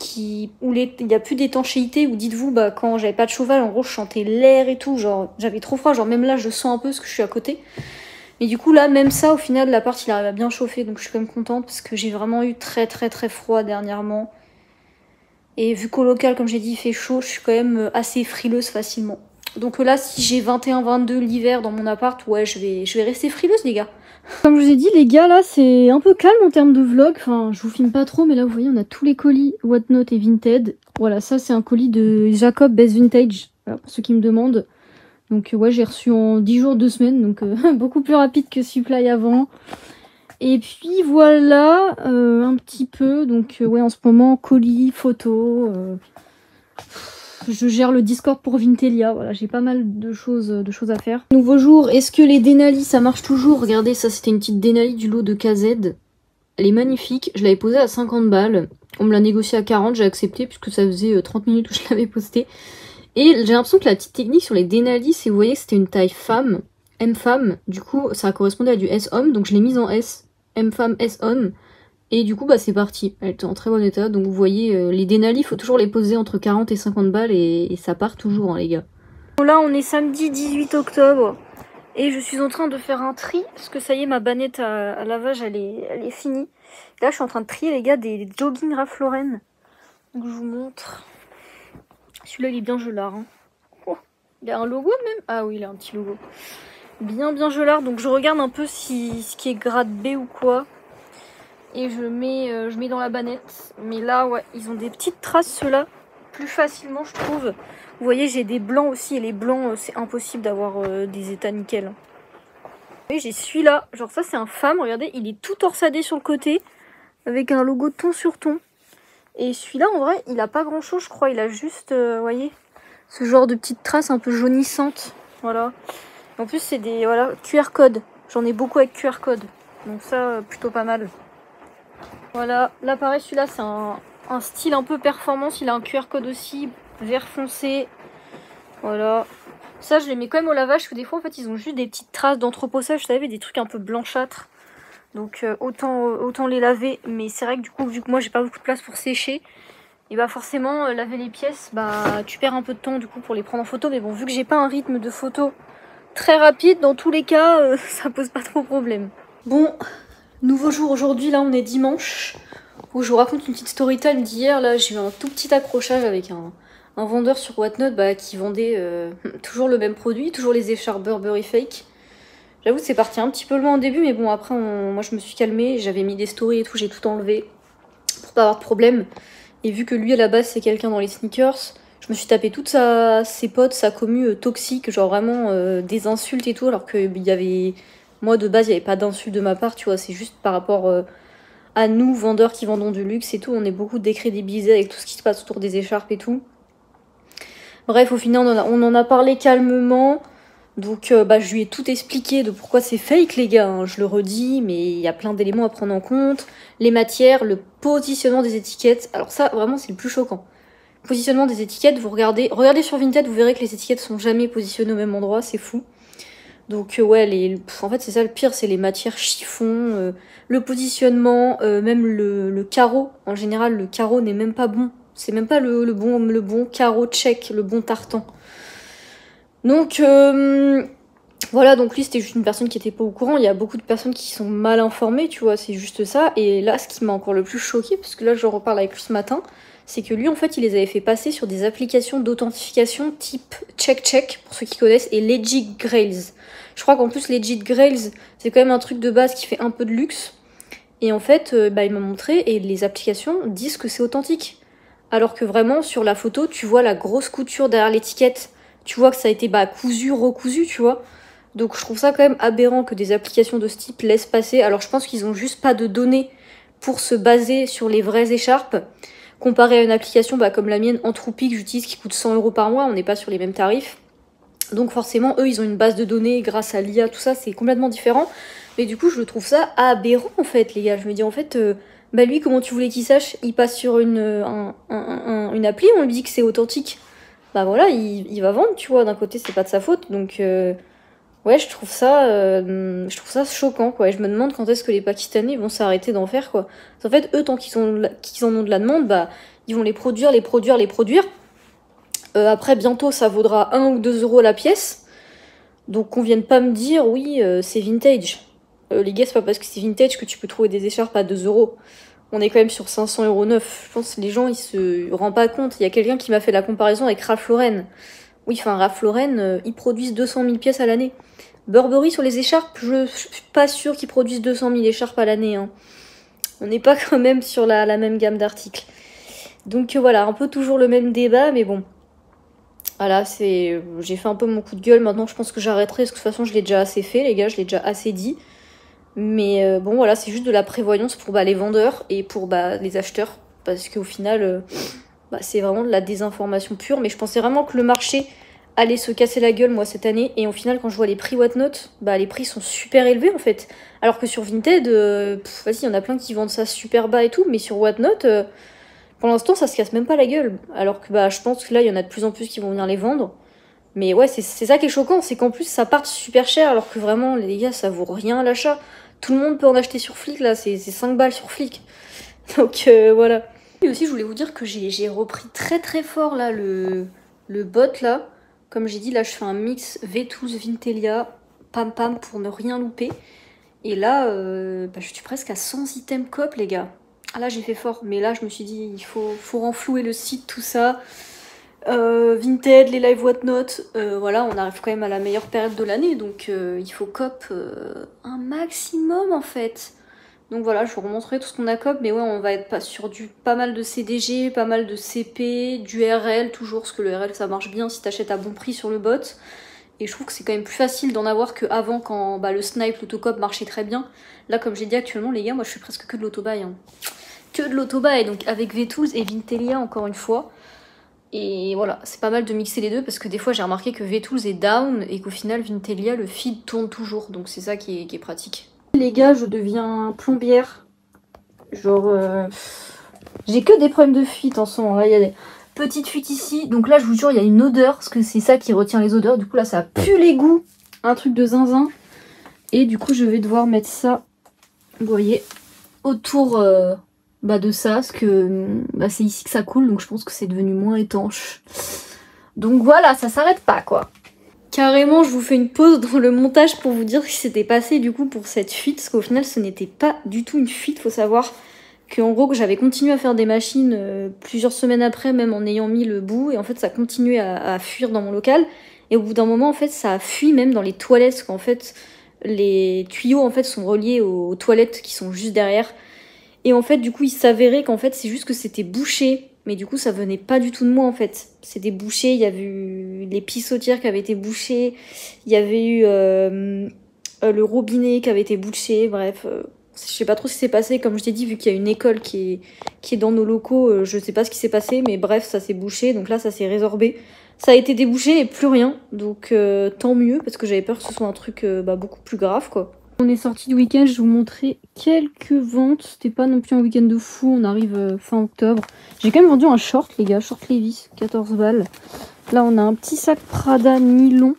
où il n'y a plus d'étanchéité, où dites-vous bah quand j'avais pas de chauffage en gros je sentais l'air et tout, genre j'avais trop froid, genre même là je sens un peu parce que je suis à côté. Mais du coup là même ça au final l'appart il arrive à bien chauffer, donc je suis quand même contente parce que j'ai vraiment eu très froid dernièrement. Et vu qu'au local comme j'ai dit il fait chaud, je suis quand même assez frileuse facilement. Donc là si j'ai 21-22 l'hiver dans mon appart, ouais je vais rester frileuse les gars. Comme je vous ai dit les gars là c'est un peu calme en termes de vlog, enfin je vous filme pas trop mais là vous voyez on a tous les colis Whatnot et Vinted. Voilà ça c'est un colis de Jacob Best Vintage, voilà, pour ceux qui me demandent. Donc ouais j'ai reçu en 10 jours 2 semaines, donc beaucoup plus rapide que Supply avant. Et puis voilà un petit peu, donc ouais en ce moment colis, photos, je gère le Discord pour Vintelia, voilà, j'ai pas mal de choses à faire. Nouveau jour, est-ce que les Denali ça marche toujours? Regardez, ça c'était une petite Denali du lot de KZ. Elle est magnifique, je l'avais posée à 50 balles. On me l'a négocié à 40, j'ai accepté puisque ça faisait 30 minutes que je l'avais postée. Et j'ai l'impression que la petite technique sur les Denali, c'est vous voyez c'était une taille femme, M-femme. Du coup ça correspondait à du S-homme, donc je l'ai mise en S, M-femme, S-homme. Et du coup, bah c'est parti. Elle était en très bon état. Donc vous voyez, les Denali, il faut toujours les poser entre 40 et 50 balles et ça part toujours, hein, les gars. Là, on est samedi 18 octobre. Et je suis en train de faire un tri. Parce que ça y est, ma bannette à lavage, elle est finie. Là, je suis en train de trier, les gars, des jogging Ralph Lauren. Donc je vous montre. Celui-là, il est bien gelard. Hein. Oh, il a un logo même? Ah oui, il a un petit logo. Bien gelard. Donc je regarde un peu ce qui est grade B ou quoi. Et je mets dans la bannette. Mais là, ouais, ils ont des petites traces, ceux-là, plus facilement, je trouve. Vous voyez, j'ai des blancs aussi. Et les blancs, c'est impossible d'avoir des états nickel. Oui, j'ai celui-là. Genre ça, c'est un femme. Regardez, il est tout torsadé sur le côté. Avec un logo ton sur ton. Et celui-là, en vrai, il a pas grand-chose, je crois. Il a juste, vous voyez, ce genre de petites traces un peu jaunissantes. Voilà. En plus, c'est des voilà, QR code. J'en ai beaucoup avec QR code. Donc ça, plutôt pas mal. Voilà, là pareil, celui-là c'est un style un peu performance, il a un QR code aussi, vert foncé. Voilà. Ça je les mets quand même au lavage, parce que des fois en fait ils ont juste des petites traces d'entreposage, vous savez, des trucs un peu blanchâtres. Donc autant les laver, mais c'est vrai que du coup, vu que moi j'ai pas beaucoup de place pour sécher, et bah forcément laver les pièces, bah tu perds un peu de temps du coup pour les prendre en photo. Mais bon, vu que j'ai pas un rythme de photo très rapide, dans tous les cas, ça pose pas trop problème. Bon, nouveau jour aujourd'hui, là on est dimanche, où je vous raconte une petite story time d'hier. Là j'ai eu un tout petit accrochage avec un vendeur sur Whatnot qui vendait toujours le même produit, toujours les écharpes Burberry Fake. J'avoue c'est parti un petit peu loin au début, mais bon après moi je me suis calmée, j'avais mis des stories et tout, j'ai tout enlevé pour pas avoir de problème. Et vu que lui à la base c'est quelqu'un dans les sneakers, je me suis tapé toutes ses potes, sa commu toxique, genre vraiment des insultes et tout, alors qu'il y avait... Moi, de base, il n'y avait pas d'insulte de ma part, tu vois. C'est juste par rapport à nous, vendeurs qui vendons du luxe et tout. On est beaucoup décrédibilisés avec tout ce qui se passe autour des écharpes et tout. Bref, au final, on en a parlé calmement. Donc, je lui ai tout expliqué de pourquoi c'est fake, les gars. Hein. Je le redis, mais il y a plein d'éléments à prendre en compte. Les matières, le positionnement des étiquettes. Alors ça, vraiment, c'est le plus choquant. Positionnement des étiquettes, vous regardez sur Vinted, vous verrez que les étiquettes sont jamais positionnées au même endroit. C'est fou. Donc ouais, en fait c'est ça le pire, c'est les matières chiffon, le positionnement, même le carreau. En général, le carreau n'est même pas bon. C'est même pas le bon carreau check, le bon tartan. Donc voilà, donc lui c'était juste une personne qui était pas au courant. Il y a beaucoup de personnes qui sont mal informées, tu vois, c'est juste ça. Et là, ce qui m'a encore le plus choqué, parce que là je reparle avec lui ce matin, c'est que lui en fait il les avait fait passer sur des applications d'authentification type check, pour ceux qui connaissent, et Legit Grails. Je crois qu'en plus Legit Grails c'est quand même un truc de base qui fait un peu de luxe. Et en fait il m'a montré et les applications disent que c'est authentique. Alors que vraiment sur la photo tu vois la grosse couture derrière l'étiquette. Tu vois que ça a été cousu, recousu, tu vois. Donc je trouve ça quand même aberrant que des applications de ce type laissent passer. Alors je pense qu'ils ont juste pas de données pour se baser sur les vraies écharpes. Comparé à une application comme la mienne, Anthropic, que j'utilise, qui coûte 100 € par mois, on n'est pas sur les mêmes tarifs. Donc forcément, eux, ils ont une base de données grâce à l'IA, tout ça, c'est complètement différent. Mais du coup, je trouve ça aberrant, en fait, les gars. Je me dis, en fait, Bah lui, comment tu voulais qu'il sache? Il passe sur une appli, on lui dit que c'est authentique. Bah voilà, il va vendre, tu vois. D'un côté, c'est pas de sa faute, donc ouais, je trouve ça choquant, quoi. Et je me demande quand est-ce que les Pakistanais vont s'arrêter d'en faire, quoi. En fait, eux, tant qu'ils en ont de la demande, bah ils vont les produire. Après, bientôt, ça vaudra 1 ou 2 euros la pièce. Donc qu'on vienne pas me dire, oui, c'est vintage. Les gars, c'est pas parce que c'est vintage que tu peux trouver des écharpes à 2 euros. On est quand même sur 500 euros neuf. Je pense que les gens, ils se rendent pas compte. Il y a quelqu'un qui m'a fait la comparaison avec Ralph Lauren. Oui, enfin, Ralph Lauren, ils produisent 200 000 pièces à l'année. Burberry, sur les écharpes, je suis pas sûre qu'ils produisent 200 000 écharpes à l'année. Hein. On n'est pas quand même sur la même gamme d'articles. Donc voilà, un peu toujours le même débat, mais bon. Voilà, j'ai fait un peu mon coup de gueule. Maintenant, je pense que j'arrêterai, parce que de toute façon, je l'ai déjà assez fait, les gars, je l'ai déjà assez dit. Mais bon, voilà, c'est juste de la prévoyance pour les vendeurs et pour les acheteurs. Parce qu'au final, c'est vraiment de la désinformation pure. Mais je pensais vraiment que le marché allait se casser la gueule, moi, cette année. Et au final, quand je vois les prix Whatnot, les prix sont super élevés, en fait. Alors que sur Vinted, vas-y, il y en a plein qui vendent ça super bas et tout. Mais sur Whatnot, pour l'instant, ça se casse même pas la gueule. Alors que je pense que là, il y en a de plus en plus qui vont venir les vendre. Mais ouais, c'est ça qui est choquant. C'est qu'en plus, ça part super cher. Alors que vraiment, les gars, ça vaut rien à l'achat. Tout le monde peut en acheter sur Flick, là, c'est 5 balles sur Flick. Donc voilà. Et aussi, je voulais vous dire que j'ai repris très très fort là le bot là. Comme j'ai dit, là je fais un mix V12 Vintelia, pam pam pour ne rien louper. Et là, je suis presque à 100 items coop les gars. Ah là j'ai fait fort, mais là je me suis dit, il faut renflouer le site, tout ça. Vinted, les live Whatnot, voilà, on arrive quand même à la meilleure période de l'année, donc il faut cop un maximum en fait. Donc voilà, je vais vous remontrer tout ce qu'on a cop, mais ouais, on va être sur pas mal de CDG, pas mal de CP, du RL toujours, parce que le RL ça marche bien si t'achètes à bon prix sur le bot. Et je trouve que c'est quand même plus facile d'en avoir qu'avant quand le snipe, l'autocop marchait très bien. Là, comme j'ai dit actuellement, les gars, moi je fais presque que de l'autobuy. Hein. Que de l'autobuy, donc avec V12 et Vintelia encore une fois. Et voilà, c'est pas mal de mixer les deux parce que des fois j'ai remarqué que V12 est down et qu'au final Vintelia, le feed tourne toujours. Donc c'est ça qui est pratique. Les gars, je deviens plombière. Genre, j'ai que des problèmes de fuite en ce moment. Là, il y a des petites fuites ici. Donc là, je vous jure, il y a une odeur parce que c'est ça qui retient les odeurs. Du coup, là, ça pue l'égout. Un truc de zinzin. Et du coup, je vais devoir mettre ça, vous voyez, autour de ça, parce que c'est ici que ça coule, donc je pense que c'est devenu moins étanche. Donc voilà, ça s'arrête pas quoi. Carrément, je vous fais une pause dans le montage pour vous dire ce qui s'était passé du coup pour cette fuite, parce qu'au final ce n'était pas du tout une fuite. Faut savoir qu'en gros que j'avais continué à faire des machines plusieurs semaines après, même en ayant mis le bout, et en fait ça continuait à fuir dans mon local. Et au bout d'un moment en fait ça a fui même dans les toilettes, parce qu'en fait les tuyaux en fait sont reliés aux toilettes qui sont juste derrière. Et en fait, du coup, il s'avérait qu'en fait, c'est juste que c'était bouché. Mais du coup, ça venait pas du tout de moi, en fait. C'était bouché, il y avait eu les pissotières qui avaient été bouchées. Il y avait eu le robinet qui avait été bouché. Bref, je sais pas trop ce qui s'est passé. Comme je t'ai dit, vu qu'il y a une école qui est dans nos locaux, je sais pas ce qui s'est passé. Mais bref, ça s'est bouché. Donc là, ça s'est résorbé. Ça a été débouché et plus rien. Donc tant mieux, parce que j'avais peur que ce soit un truc beaucoup plus grave, quoi. On est sorti du week-end, je vais vous montrer quelques ventes. C'était pas non plus un week-end de fou, on arrive fin octobre. J'ai quand même vendu un short, les gars, short Levi's, 14 balles. Là, on a un petit sac Prada nylon.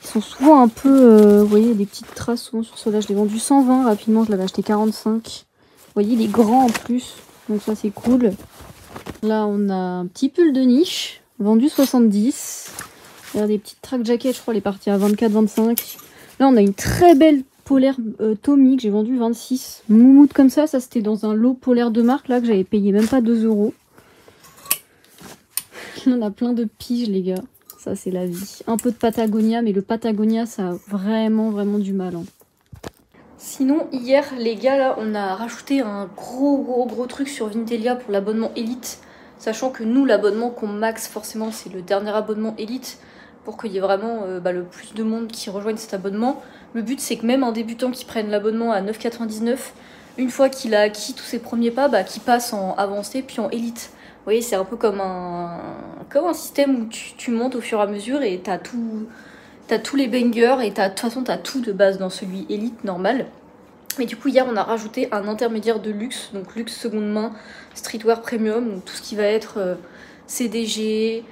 Ils sont souvent un peu, vous voyez, des petites traces souvent sur ceux-là. Je l'ai vendu 120 rapidement, je l'avais acheté 45. Vous voyez, il est grand en plus, donc ça c'est cool. Là, on a un petit pull de niche, vendu 70. Il y a des petites track jackets, je crois, elle est partie à 24-25. Là, on a une très belle polaire Tommy que j'ai vendue 26. Moumoute comme ça c'était dans un lot polaire de marque là que j'avais payé même pas 2 euros. On a plein de piges les gars. Ça c'est la vie. Un peu de Patagonia, mais le Patagonia ça a vraiment du mal. Hein. Sinon hier les gars là on a rajouté un gros truc sur Vintelia pour l'abonnement Elite. Sachant que nous l'abonnement qu'on max forcément c'est le dernier abonnement Elite. Pour qu'il y ait vraiment le plus de monde qui rejoigne cet abonnement. Le but c'est que même un débutant qui prenne l'abonnement à 9,99, une fois qu'il a acquis tous ses premiers pas, qu'il passe en avancé puis en élite. Vous voyez, c'est un peu comme un système où tu montes au fur et à mesure et t'as tous les bangers et de toute façon t'as tout de base dans celui élite normal. Mais du coup hier on a rajouté un intermédiaire de luxe, donc luxe seconde main, streetwear premium, donc tout ce qui va être CDG,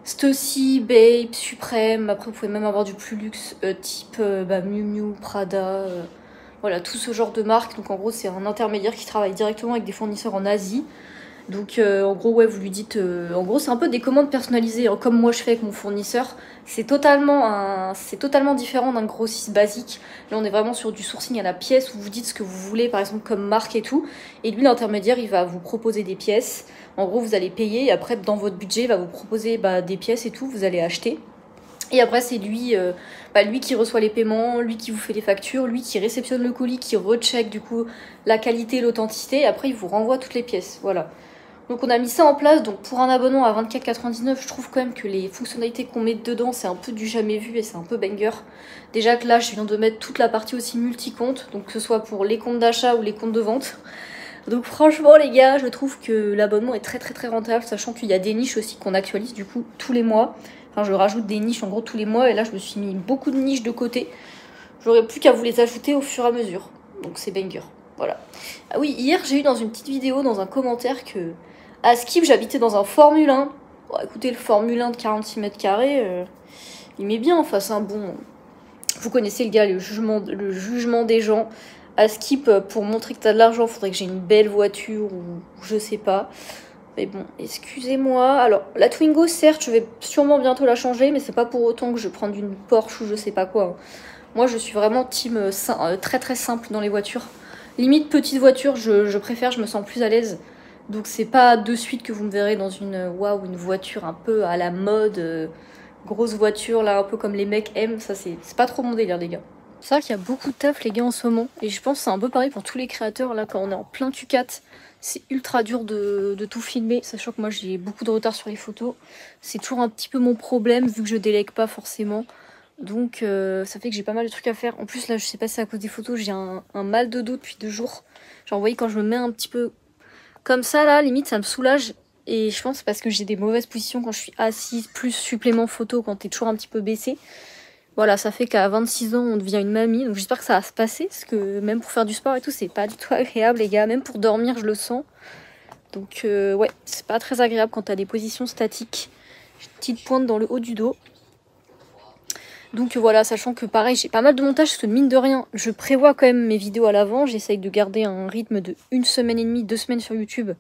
Stussy, Babe, Suprême. Après vous pouvez même avoir du plus luxe type Miu Miu, Prada, voilà tout ce genre de marque. Donc en gros c'est un intermédiaire qui travaille directement avec des fournisseurs en Asie. Donc en gros ouais vous lui dites, en gros c'est un peu des commandes personnalisées hein, comme moi je fais avec mon fournisseur. C'est totalement différent d'un grossiste basique. Là on est vraiment sur du sourcing à la pièce où vous dites ce que vous voulez par exemple comme marque et tout. Et lui l'intermédiaire il va vous proposer des pièces. En gros vous allez payer et après dans votre budget il va vous proposer des pièces et tout, vous allez acheter. Et après c'est lui, lui qui reçoit les paiements, lui qui vous fait les factures, lui qui réceptionne le colis, qui recheck du coup la qualité et l'authenticité et après il vous renvoie toutes les pièces, voilà. Donc on a mis ça en place, donc pour un abonnement à 24,99 je trouve quand même que les fonctionnalités qu'on met dedans c'est un peu du jamais vu et c'est un peu banger. Déjà que là je viens de mettre toute la partie aussi multi-compte, donc que ce soit pour les comptes d'achat ou les comptes de vente. Donc franchement les gars je trouve que l'abonnement est très rentable, sachant qu'il y a des niches aussi qu'on actualise du coup tous les mois. Enfin je rajoute des niches en gros tous les mois et là je me suis mis beaucoup de niches de côté. J'aurais plus qu'à vous les ajouter au fur et à mesure, donc c'est banger, voilà. Ah oui hier j'ai eu dans une petite vidéo dans un commentaire que à Skip, j'habitais dans un Formule 1. Bon, écoutez, le Formule 1 de 46 mètres carrés, il met bien en face. Hein. Bon, vous connaissez le gars, le jugement des gens. À Skip, pour montrer que t'as de l'argent, faudrait que j'ai une belle voiture ou je sais pas. Mais bon, excusez-moi. Alors, la Twingo, certes, je vais sûrement bientôt la changer, mais c'est pas pour autant que je vais prendre une Porsche ou je sais pas quoi. Moi, je suis vraiment team très simple dans les voitures. Limite, petite voiture, je préfère, je me sens plus à l'aise. Donc c'est pas de suite que vous me verrez dans une voiture un peu à la mode, grosse voiture là un peu comme les mecs aiment, ça c'est pas trop mon délire les gars. C'est vrai qu'il y a beaucoup de taf les gars en ce moment et je pense que c'est un peu pareil pour tous les créateurs là quand on est en plein Q4, c'est ultra dur de tout filmer, sachant que moi j'ai beaucoup de retard sur les photos. C'est toujours un petit peu mon problème vu que je délègue pas forcément. Donc ça fait que j'ai pas mal de trucs à faire. En plus là je sais pas si c'est à cause des photos, j'ai un mal de dos depuis 2 jours. Genre vous voyez quand je me mets un petit peu comme ça là, limite ça me soulage. Et je pense parce que j'ai des mauvaises positions quand je suis assise, plus supplément photo quand t'es toujours un petit peu baissée. Voilà, ça fait qu'à 26 ans on devient une mamie, donc j'espère que ça va se passer. Parce que même pour faire du sport et tout, c'est pas du tout agréable les gars. Même pour dormir je le sens. Donc ouais, c'est pas très agréable quand t'as des positions statiques. J'ai une petite pointe dans le haut du dos. Donc voilà, sachant que pareil, j'ai pas mal de montage, parce que mine de rien, je prévois quand même mes vidéos à l'avant. J'essaye de garder un rythme de 1 semaine et demie, 2 semaines sur YouTube.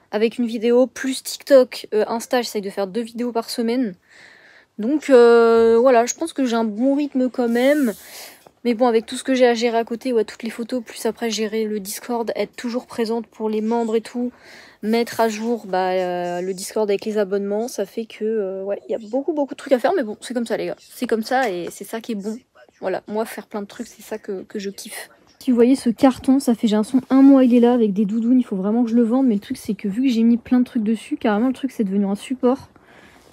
Avec une vidéo, plus TikTok, Insta, j'essaye de faire 2 vidéos par semaine. Donc voilà, je pense que j'ai un bon rythme quand même. Mais bon, avec tout ce que j'ai à gérer à côté, ouais, toutes les photos, plus après gérer le Discord, être toujours présente pour les membres et tout, mettre à jour le Discord avec les abonnements, ça fait que ouais, il y a beaucoup de trucs à faire, mais bon, c'est comme ça les gars. C'est comme ça et c'est ça qui est bon. Voilà, moi faire plein de trucs, c'est ça que je kiffe. Si vous voyez ce carton, ça fait j'ai un son 1 mois il est là avec des doudounes, il faut vraiment que je le vende, mais le truc c'est que vu que j'ai mis plein de trucs dessus, carrément le truc c'est devenu un support,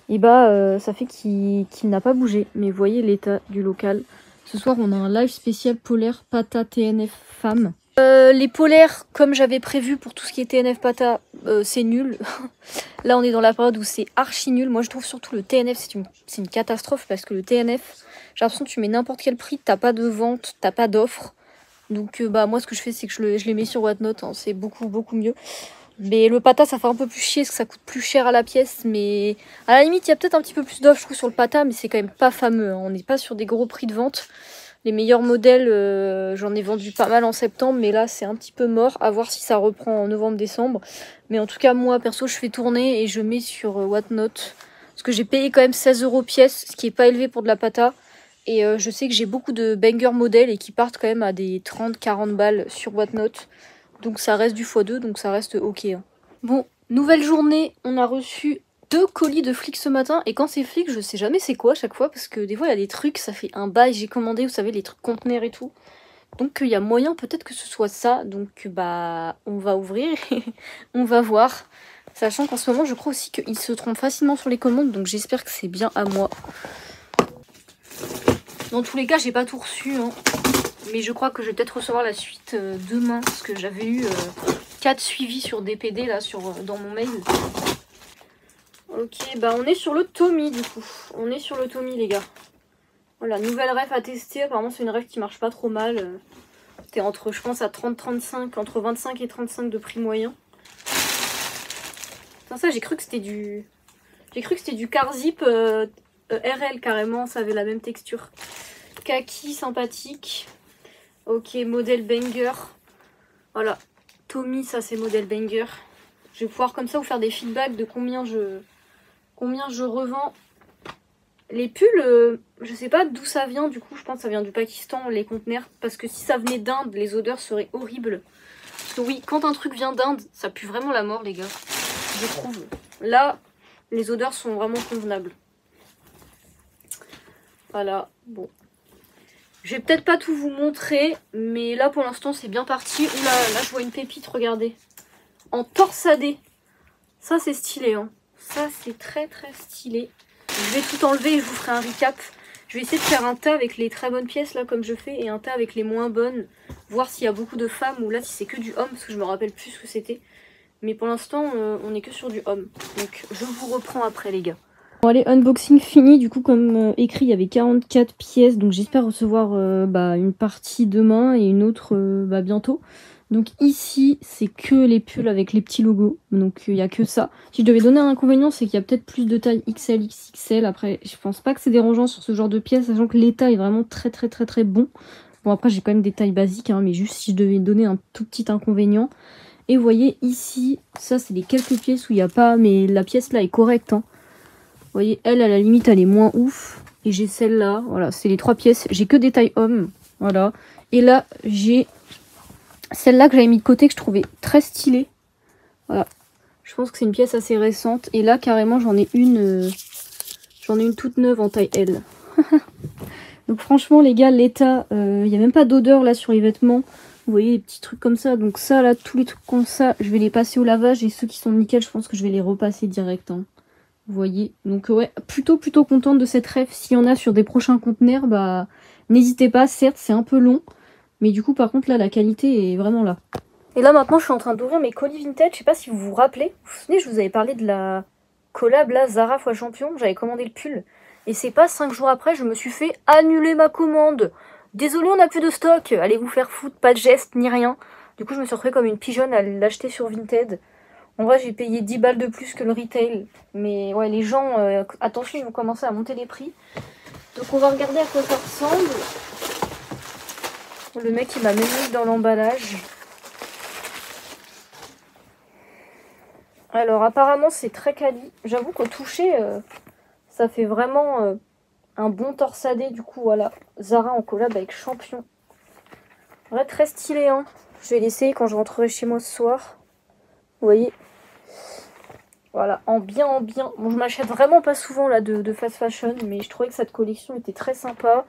et ça fait qu'il n'a pas bougé. Mais vous voyez l'état du local. Ce soir on a un live spécial polaire Pata TNF femmes. Les polaires, comme j'avais prévu pour tout ce qui est TNF Pata, c'est nul. Là on est dans la période où c'est archi nul. Moi je trouve surtout le TNF c'est une catastrophe parce que le TNF, j'ai l'impression que tu mets n'importe quel prix, t'as pas de vente, t'as pas d'offre. Donc moi ce que je fais c'est que je les mets sur Whatnot, hein, c'est beaucoup mieux. Mais le Pata ça fait un peu plus chier parce que ça coûte plus cher à la pièce, mais à la limite il y a peut-être un petit peu plus d'offres je trouve sur le Pata, mais c'est quand même pas fameux, hein. On n'est pas sur des gros prix de vente. Les meilleurs modèles, j'en ai vendu pas mal en septembre, mais là c'est un petit peu mort, à voir si ça reprend en novembre-décembre. Mais en tout cas moi perso je fais tourner et je mets sur Whatnot, parce que j'ai payé quand même 16 € pièce, ce qui est pas élevé pour de la Pata. Et je sais que j'ai beaucoup de banger modèles et qui partent quand même à des 30-40 balles sur Whatnot. Donc ça reste du x2, donc ça reste ok. Hein. Bon, nouvelle journée, on a reçu 2 colis de Flic ce matin. Et quand c'est Flic, je sais jamais c'est quoi à chaque fois. Parce que des fois il y a des trucs, ça fait un bail, j'ai commandé, vous savez, les trucs conteneurs et tout. Donc il y a moyen peut-être que ce soit ça. Donc on va ouvrir et on va voir. Sachant qu'en ce moment je crois aussi qu'ils se trompent facilement sur les commandes. Donc j'espère que c'est bien à moi. Dans tous les cas, j'ai pas tout reçu, hein. Mais je crois que je vais peut-être recevoir la suite demain, parce que j'avais eu 4 suivis sur DPD là, dans mon mail. Ok, on est sur le Tommy du coup. On est sur le Tommy les gars. Voilà, nouvelle ref à tester. Apparemment c'est une ref qui marche pas trop mal. T'es entre, je pense, à 30-35, entre 25 et 35 de prix moyen. Putain, ça, j'ai cru que c'était du... J'ai cru que c'était du Carzip RL carrément, ça avait la même texture. Kaki sympathique. Ok, modèle banger. Voilà. Tommy, ça c'est modèle banger. Je vais pouvoir comme ça vous faire des feedbacks de combien je revends. Les pulls, je sais pas d'où ça vient du coup, je pense que ça vient du Pakistan, les conteneurs. Parce que si ça venait d'Inde, les odeurs seraient horribles. Parce que oui, quand un truc vient d'Inde, ça pue vraiment la mort les gars. Je trouve. Là, les odeurs sont vraiment convenables. Voilà, bon. Je vais peut-être pas tout vous montrer, mais là pour l'instant c'est bien parti. Oula, là je vois une pépite, regardez. En torsadé. Ça c'est stylé, hein. Ça c'est très très stylé. Je vais tout enlever et je vous ferai un recap. Je vais essayer de faire un tas avec les très bonnes pièces là comme je fais et un tas avec les moins bonnes. Voir s'il y a beaucoup de femmes ou là si c'est que du homme parce que je me rappelle plus ce que c'était. Mais pour l'instant on est que sur du homme. Donc je vous reprends après les gars. Bon allez, unboxing fini, du coup comme écrit il y avait 44 pièces, donc j'espère recevoir une partie demain et une autre bientôt. Donc ici c'est que les pulls avec les petits logos, donc il n'y a que ça. Si je devais donner un inconvénient c'est qu'il y a peut-être plus de taille XL, XXL, après je pense pas que c'est dérangeant sur ce genre de pièces, sachant que l'état est vraiment très très très très bon. Bon après j'ai quand même des tailles basiques, hein, mais juste si je devais donner un tout petit inconvénient. Et vous voyez ici, ça c'est les quelques pièces où il n'y a pas, mais la pièce là est correcte, hein. Vous voyez, elle, à la limite, elle est moins ouf. Et j'ai celle-là. Voilà, c'est les 3 pièces. J'ai que des tailles hommes. Voilà. Et là, j'ai celle-là que j'avais mis de côté, que je trouvais très stylée. Voilà. Je pense que c'est une pièce assez récente. Et là, carrément, j'en ai une toute neuve en taille L. Donc franchement, les gars, l'état, il n'y a même pas d'odeur là sur les vêtements. Vous voyez, les petits trucs comme ça. Donc ça, là, tous les trucs comme ça, je vais les passer au lavage. Et ceux qui sont nickel, je pense que je vais les repasser direct, hein. Vous voyez, donc ouais, plutôt contente de cette ref. S'il y en a sur des prochains conteneurs, bah n'hésitez pas. Certes, c'est un peu long, mais du coup, par contre, là, la qualité est vraiment là. Et là, maintenant, je suis en train d'ouvrir mes colis vintage. Je sais pas si vous vous rappelez. Vous vous souvenez, je vous avais parlé de la collab, là, Zara x Champion. J'avais commandé le pull. Et c'est pas 5 jours après, je me suis fait annuler ma commande. Désolé, on n'a plus de stock. Allez vous faire foutre, pas de geste, ni rien. Du coup, je me suis retrouvée comme une pigeonne à l'acheter sur Vinted. En vrai, j'ai payé 10 balles de plus que le retail. Mais ouais, les gens, attention, ils vont commencer à monter les prix. Donc on va regarder à quoi ça ressemble. Le mec, il m'a même mis dans l'emballage. Alors apparemment, c'est très quali. J'avoue qu'au toucher, ça fait vraiment un bon torsadé. Du coup, voilà. Zara en collab avec Champion. Ouais, très stylé, hein. Je vais l'essayer quand je rentrerai chez moi ce soir. Vous voyez. Voilà, en bien. Bon, je m'achète vraiment pas souvent là de fast fashion, mais je trouvais que cette collection était très sympa.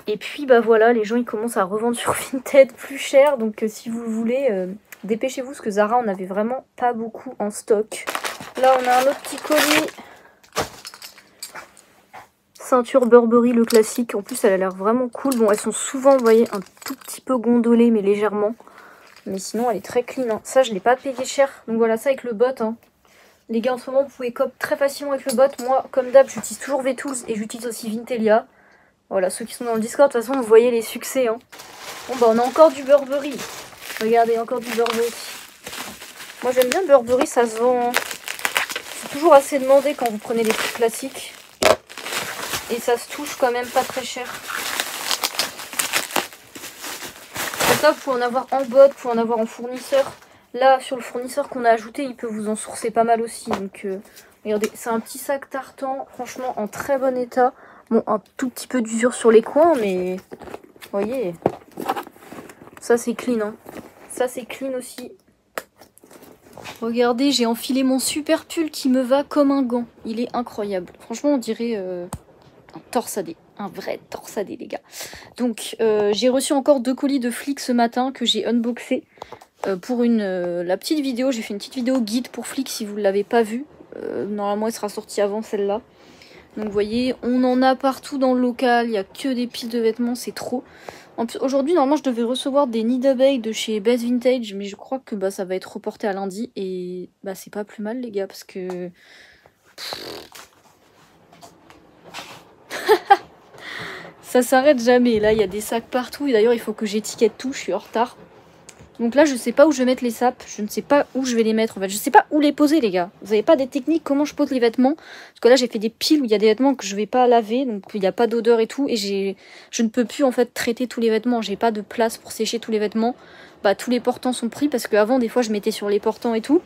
Et puis bah voilà, les gens ils commencent à revendre sur Vinted plus cher, donc si vous voulez, dépêchez-vous parce que Zara on avait vraiment pas beaucoup en stock. Là on a un autre petit colis. Ceinture Burberry, le classique. En plus elle a l'air vraiment cool. Bon, elles sont souvent, vous voyez, un tout petit peu gondolées, mais légèrement. Mais sinon elle est très clean, hein. Ça je l'ai pas payé cher. Donc voilà, ça avec le bot, hein. Les gars, en ce moment, vous pouvez cop très facilement avec le bot. Moi, comme d'hab, j'utilise toujours VTools et j'utilise aussi Vintelia. Voilà, ceux qui sont dans le Discord, de toute façon, vous voyez les succès, hein. Bon, bah, on a encore du Burberry. Regardez, encore du Burberry. Moi, j'aime bien Burberry, ça se vend. C'est toujours assez demandé quand vous prenez les trucs classiques. Et ça se touche quand même pas très cher. Pour ça, vous pouvez en avoir en bot, vous pouvez en avoir en fournisseur. Là, sur le fournisseur qu'on a ajouté, il peut vous en sourcer pas mal aussi. Donc, regardez, c'est un petit sac tartan, franchement, en très bon état. Bon, un tout petit peu d'usure sur les coins, mais... Vous voyez, ça c'est clean, hein. Ça c'est clean aussi. Regardez, j'ai enfilé mon super pull qui me va comme un gant. Il est incroyable. Franchement, on dirait un torsadé. Un vrai torsadé, les gars. Donc, j'ai reçu encore 2 colis de Flick ce matin que j'ai unboxé. Pour la petite vidéo, j'ai fait une petite vidéo guide pour Flick si vous ne l'avez pas vue. Normalement, elle sera sortie avant celle-là. Donc vous voyez, on en a partout dans le local. Il n'y a que des piles de vêtements, c'est trop. En plus, aujourd'hui, normalement, je devais recevoir des nids d'abeilles de chez Best Vintage. Mais je crois que bah, ça va être reporté à lundi. Et bah, c'est pas plus mal, les gars, parce que... Ça s'arrête jamais. Là, il y a des sacs partout. Et d'ailleurs, il faut que j'étiquette tout. Je suis en retard. Donc là, je sais pas où je vais mettre les sapes. Je ne sais pas où je vais les mettre. En fait, je sais pas où les poser, les gars. Vous avez pas des techniques comment je pose les vêtements? Parce que là, j'ai fait des piles où il y a des vêtements que je vais pas laver. Donc, il n'y a pas d'odeur et tout. Et je ne peux plus, en fait, traiter tous les vêtements. J'ai pas de place pour sécher tous les vêtements. Bah, tous les portants sont pris. Parce qu'avant, des fois, je mettais sur les portants et tout.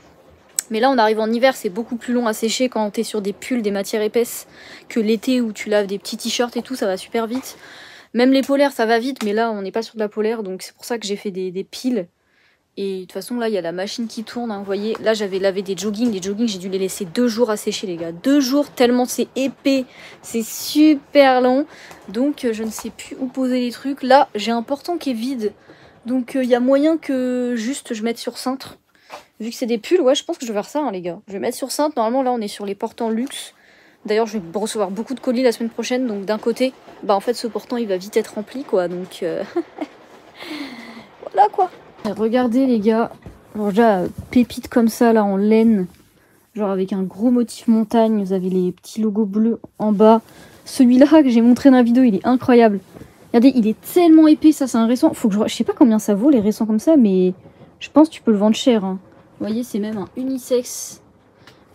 Mais là, on arrive en hiver, c'est beaucoup plus long à sécher quand t'es sur des pulls, des matières épaisses, que l'été où tu laves des petits t-shirts et tout, ça va super vite. Même les polaires, ça va vite, mais là, on n'est pas sur de la polaire, donc c'est pour ça que j'ai fait des piles. Et de toute façon, là, il y a la machine qui tourne, hein, vous voyez. Là, j'avais lavé des joggings. Les joggings, j'ai dû les laisser 2 jours à sécher, les gars. 2 jours, tellement c'est épais. C'est super long. Donc, je ne sais plus où poser les trucs. Là, j'ai un portant qui est vide. Donc, il y a moyen que juste je mette sur cintre. Vu que c'est des pulls, ouais, je pense que je vais faire ça, hein, les gars. Je vais mettre sur cintre. Normalement, là, on est sur les portants luxe. D'ailleurs, je vais recevoir beaucoup de colis la semaine prochaine. Donc, d'un côté, bah, en fait, ce portant, il va vite être rempli, quoi. Donc, voilà, quoi. Regardez, les gars. Alors, déjà, pépite comme ça, là, en laine. Genre, avec un gros motif montagne. Vous avez les petits logos bleus en bas. Celui-là que j'ai montré dans la vidéo, il est incroyable. Regardez, il est tellement épais. Ça, c'est un récent. Faut que je sais pas combien ça vaut, les récents comme ça, mais je pense que tu peux le vendre cher, hein. Vous voyez, c'est même un unisex.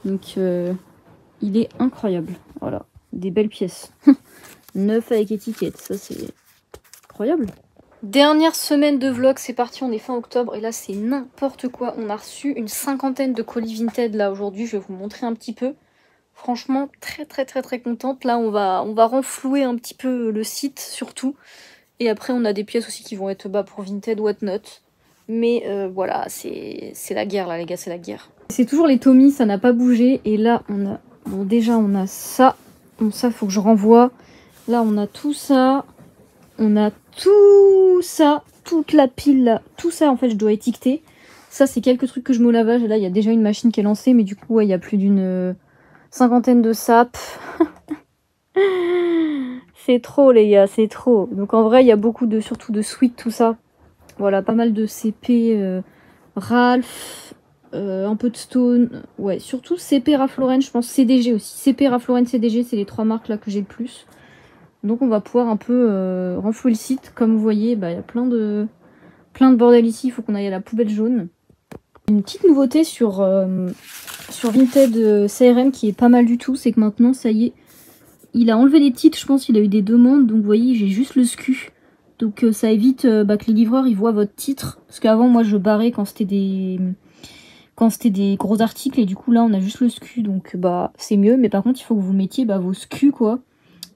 Donc, il est incroyable. Voilà, des belles pièces. Neuf avec étiquette, ça c'est incroyable. Dernière semaine de vlog, c'est parti, on est fin octobre. Et là, c'est n'importe quoi. On a reçu une 50aine de colis Vinted là aujourd'hui. Je vais vous montrer un petit peu. Franchement, très contente. Là, on va renflouer un petit peu le site, surtout. Et après, on a des pièces aussi qui vont être bas pour Vinted, whatnot. Mais voilà, c'est la guerre là, les gars, c'est la guerre. C'est toujours les Tommy, ça n'a pas bougé. Et là, on a... Bon, déjà, on a ça. Bon, ça, faut que je renvoie. Là, on a tout ça. On a tout ça. Toute la pile là. Tout ça, en fait, je dois étiqueter. Ça, c'est quelques trucs que je mets au lavage. Et là, il y a déjà une machine qui est lancée. Mais du coup, ouais, il y a plus d'une 50aine de sapes. C'est trop, les gars, c'est trop. Donc, en vrai, il y a beaucoup de... Surtout de sweat, tout ça. Voilà, pas mal de CP, Ralph, un peu de Stone. Ouais, surtout CP, Ralph Lauren, je pense CDG aussi. CP, Ralph Lauren, CDG, c'est les 3 marques là que j'ai le plus. Donc on va pouvoir un peu renflouer le site. Comme vous voyez, bah, y a plein de bordel ici, il faut qu'on aille à la poubelle jaune. Une petite nouveauté sur Vinted CRM qui est pas mal du tout, c'est que maintenant, ça y est, il a enlevé les titres, je pense qu'il a eu des demandes. Donc vous voyez, j'ai juste le SKU. Donc ça évite que les livreurs ils voient votre titre. Parce qu'avant moi je barrais quand c'était des gros articles. Et du coup là on a juste le SKU. Donc bah c'est mieux. Mais par contre il faut que vous mettiez vos SKU quoi.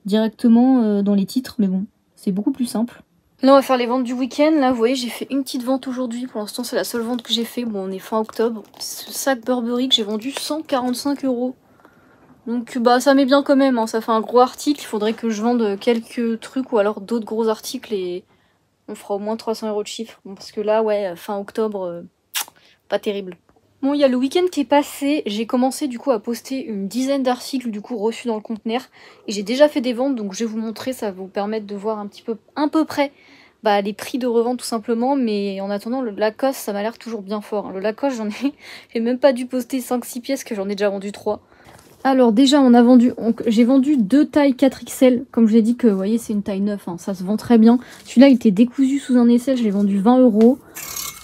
Directement dans les titres. Mais bon c'est beaucoup plus simple. Là on va faire les ventes du week-end. Là vous voyez j'ai fait une petite vente aujourd'hui. Pour l'instant c'est la seule vente que j'ai fait. Bon on est fin octobre. Ce sac Burberry que j'ai vendu 145 €. Donc bah ça met bien quand même, hein. Ça fait un gros article, il faudrait que je vende quelques trucs ou alors d'autres gros articles et on fera au moins 300 € de chiffre. Bon, parce que là ouais, fin octobre, pas terrible. Bon il y a le week-end qui est passé, j'ai commencé du coup à poster une dizaine d'articles du coup reçus dans le conteneur. Et j'ai déjà fait des ventes donc je vais vous montrer, ça va vous permettre de voir un peu près les prix de revente tout simplement. Mais en attendant le Lacoste ça m'a l'air toujours bien fort, hein. Le Lacoste j'ai même pas dû poster 5-6 pièces que j'en ai déjà vendu 3. Alors déjà j'ai vendu 2 tailles 4XL, comme je l'ai dit que vous voyez c'est une taille 9, hein, ça se vend très bien. Celui-là il était décousu sous un aisselle, je l'ai vendu 20 €.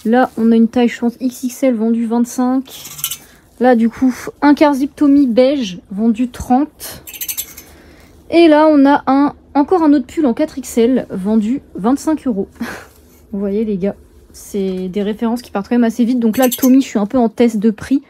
Là on a une taille je pense XXL vendue 25. Là du coup un quart zip Tommy beige vendu 30. Et là on a encore un autre pull en 4XL vendu 25 €. Vous voyez les gars, c'est des références qui partent quand même assez vite. Donc là le Tommy je suis un peu en test de prix.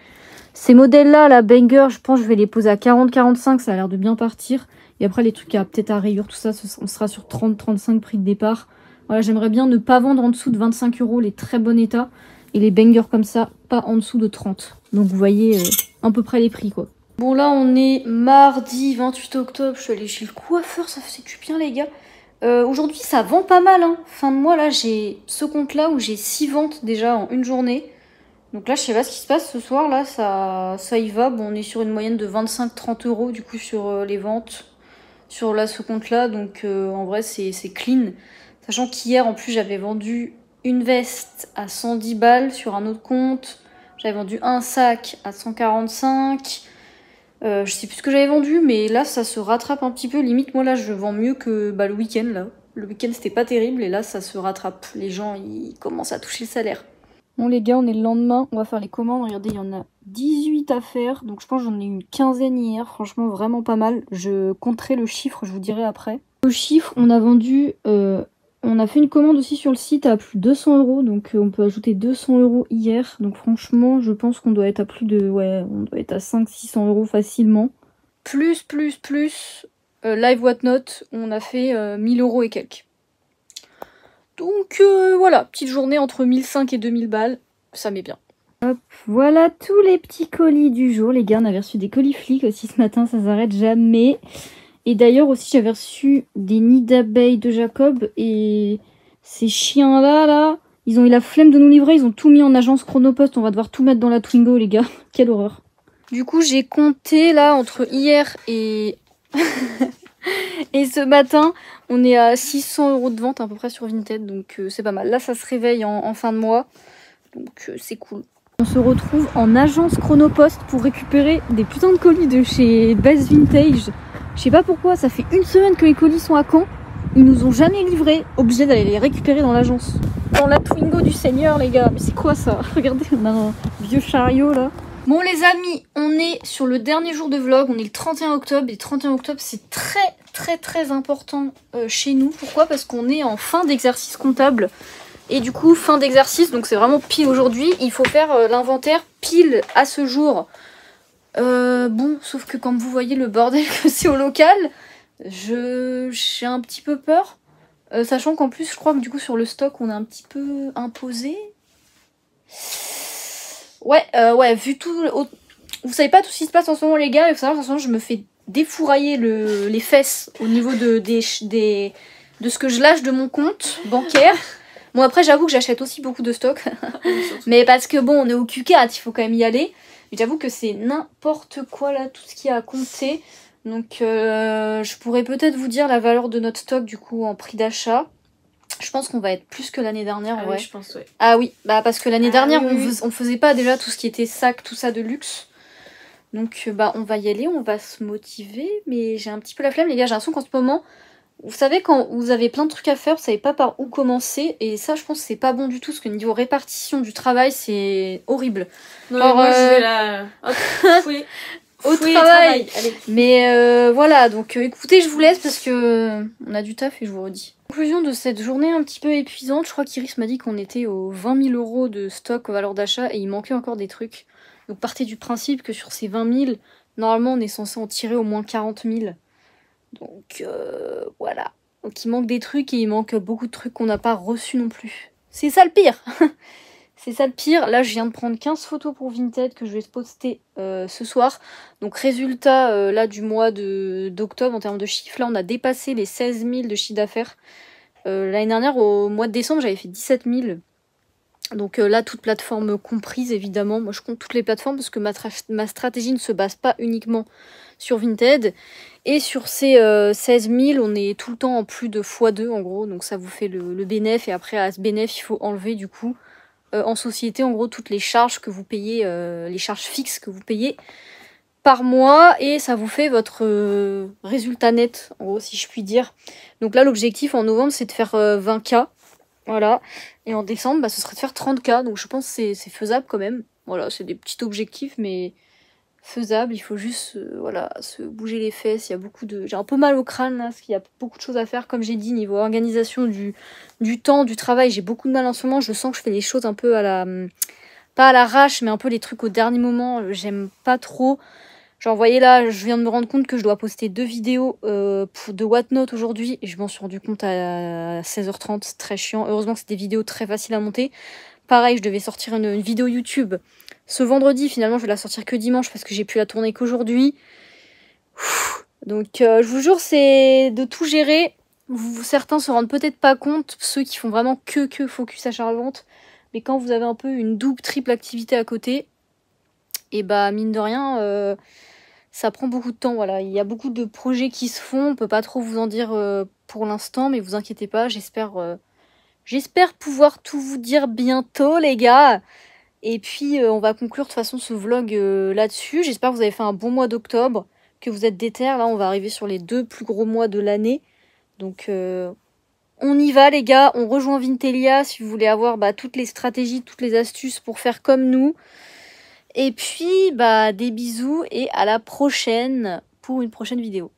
Ces modèles-là, la Banger, je pense que je vais les poser à 40-45, ça a l'air de bien partir. Et après, les trucs peut-être à rayures, tout ça, on sera sur 30-35 prix de départ. Voilà, j'aimerais bien ne pas vendre en dessous de 25 €, les très bon état. Et les Bangers comme ça, pas en dessous de 30. Donc vous voyez à peu près les prix, quoi. Bon, là, on est mardi 28 octobre. Je suis allée chez le coiffeur, ça fait du bien, les gars. Aujourd'hui, ça vend pas mal, hein. Fin de mois, là, j'ai ce compte-là où j'ai 6 ventes déjà en une journée. Donc là, je sais pas ce qui se passe ce soir, là, ça y va. Bon, on est sur une moyenne de 25-30 € du coup sur les ventes, sur là, ce compte-là. Donc en vrai, c'est clean. Sachant qu'hier, en plus, j'avais vendu une veste à 110 balles sur un autre compte. J'avais vendu un sac à 145. Je sais plus ce que j'avais vendu, mais là ça se rattrape un petit peu. Limite, moi là je vends mieux que le week-end là. Le week-end c'était pas terrible et là ça se rattrape. Les gens ils commencent à toucher le salaire. Bon les gars, on est le lendemain, on va faire les commandes. Regardez, il y en a 18 à faire. Donc je pense que j'en ai une quinzaine hier. Franchement vraiment pas mal. Je compterai le chiffre, je vous dirai après. Le chiffre, on a vendu... on a fait une commande aussi sur le site à plus de 200 €. Donc on peut ajouter 200 € hier. Donc franchement, je pense qu'on doit être à plus de... Ouais, on doit être à 500-600 € facilement. Plus, live whatnot, on a fait 1000 € et quelques. Donc voilà, petite journée entre 1500 et 2000 balles, ça met bien. Hop, voilà tous les petits colis du jour. Les gars, on avait reçu des colis flics aussi ce matin, ça s'arrête jamais. Et d'ailleurs aussi, j'avais reçu des nids d'abeilles de Jacob. Et ces chiens-là, là, ils ont eu la flemme de nous livrer. Ils ont tout mis en agence Chronopost. On va devoir tout mettre dans la Twingo, les gars. Quelle horreur. Du coup, j'ai compté là entre hier et... et ce matin, on est à 600 € de vente à peu près sur Vinted, donc c'est pas mal. Là, ça se réveille en fin de mois, donc c'est cool. On se retrouve en agence Chronopost pour récupérer des putains de colis de chez Best Vintage. Je sais pas pourquoi, ça fait une semaine que les colis sont à Caen. Ils nous ont jamais livrés, obligés d'aller les récupérer dans l'agence. Dans la Twingo du Seigneur, les gars. Mais c'est quoi ça? Regardez, on a un vieux chariot là. Bon les amis, on est sur le dernier jour de vlog, on est le 31 octobre et 31 octobre c'est très important chez nous. Pourquoi? Parce qu'on est en fin d'exercice comptable et du coup fin d'exercice, donc c'est vraiment pile aujourd'hui. Il faut faire l'inventaire pile à ce jour. Bon, sauf que comme vous voyez le bordel que c'est au local, j'ai un petit peu peur. Sachant qu'en plus je crois que du coup sur le stock on est un petit peu imposé. Ouais, vu tout... Vous savez pas tout ce qui se passe en ce moment les gars, il faut savoir qu'en ce moment je me fais défourailler les fesses au niveau de ce que je lâche de mon compte bancaire. Bon après j'avoue que j'achète aussi beaucoup de stock, mais parce que bon on est au Q4, il faut quand même y aller. Mais j'avoue que c'est n'importe quoi là, tout ce qui a à compter. Donc je pourrais peut-être vous dire la valeur de notre stock du coup en prix d'achat. Je pense qu'on va être plus que l'année dernière, ah ouais. Oui, je pense, ouais. Ah oui, bah parce que l'année dernière, oui. on faisait pas déjà tout ce qui était sac, tout ça de luxe. Donc bah on va y aller, on va se motiver. Mais j'ai un petit peu la flemme, les gars. J'ai l'impression qu'en ce moment, vous savez quand vous avez plein de trucs à faire, vous savez pas par où commencer. Et ça, je pense que c'est pas bon du tout, parce que niveau répartition du travail, c'est horrible. Non, mais moi je vais la... Hop, fouiller. Au travail. Allez. Mais voilà, donc écoutez, je vous laisse parce que on a du taf et je vous redis. Conclusion de cette journée un petit peu épuisante, je crois qu'Iris m'a dit qu'on était aux 20 000 € de stock aux valeurs d'achat et il manquait encore des trucs. Donc partez du principe que sur ces 20 000, normalement on est censé en tirer au moins 40 000. Donc voilà. Donc il manque des trucs et il manque beaucoup de trucs qu'on n'a pas reçus non plus. C'est ça le pire. C'est ça le pire. Là, je viens de prendre 15 photos pour Vinted que je vais poster ce soir. Donc, résultat là du mois d'octobre en termes de chiffres. Là, on a dépassé les 16 000 de chiffre d'affaires. L'année dernière, au mois de décembre, j'avais fait 17 000. Donc là, toutes plateformes comprises, évidemment. Moi, je compte toutes les plateformes parce que ma stratégie ne se base pas uniquement sur Vinted. Et sur ces 16 000, on est tout le temps en plus de x2 en gros. Donc, ça vous fait le bénéf. Et après, à ce bénéf, il faut enlever du coup... en société, en gros, toutes les charges que vous payez, les charges fixes que vous payez par mois, et ça vous fait votre résultat net, en gros, si je puis dire. Donc là, l'objectif en novembre, c'est de faire 20K, voilà, et en décembre, bah, ce serait de faire 30K, donc je pense que c'est faisable quand même. Voilà, c'est des petits objectifs, mais faisable. Il faut juste voilà, se bouger les fesses. Il y a beaucoup de... J'ai un peu mal au crâne là, parce qu'il y a beaucoup de choses à faire, comme j'ai dit, niveau organisation du temps, du travail. J'ai beaucoup de mal en ce moment. Je sens que je fais les choses un peu à la... Pas à l'arrache, mais un peu les trucs au dernier moment. J'aime pas trop. Genre, vous voyez là, je viens de me rendre compte que je dois poster 2 vidéos de Whatnot aujourd'hui. Et je m'en suis rendu compte à 16h30. C'est très chiant. Heureusement que c'est des vidéos très faciles à monter. Pareil, je devais sortir une vidéo YouTube ce vendredi. Finalement, je vais la sortir que dimanche parce que j'ai pu la tourner qu'aujourd'hui. Donc, je vous jure, c'est de tout gérer. Certains se rendent peut-être pas compte, ceux qui font vraiment que focus achat-revente. Mais quand vous avez un peu une double, triple activité à côté, et bah, mine de rien, ça prend beaucoup de temps. Voilà, il y a beaucoup de projets qui se font. On peut pas trop vous en dire pour l'instant, mais vous inquiétez pas, j'espère pouvoir tout vous dire bientôt, les gars. Et puis on va conclure de toute façon ce vlog là-dessus. J'espère que vous avez fait un bon mois d'octobre, que vous êtes déter. Là on va arriver sur les 2 plus gros mois de l'année. Donc on y va les gars, on rejoint Vintelia si vous voulez avoir toutes les stratégies, toutes les astuces pour faire comme nous. Et puis des bisous et à la prochaine pour une prochaine vidéo.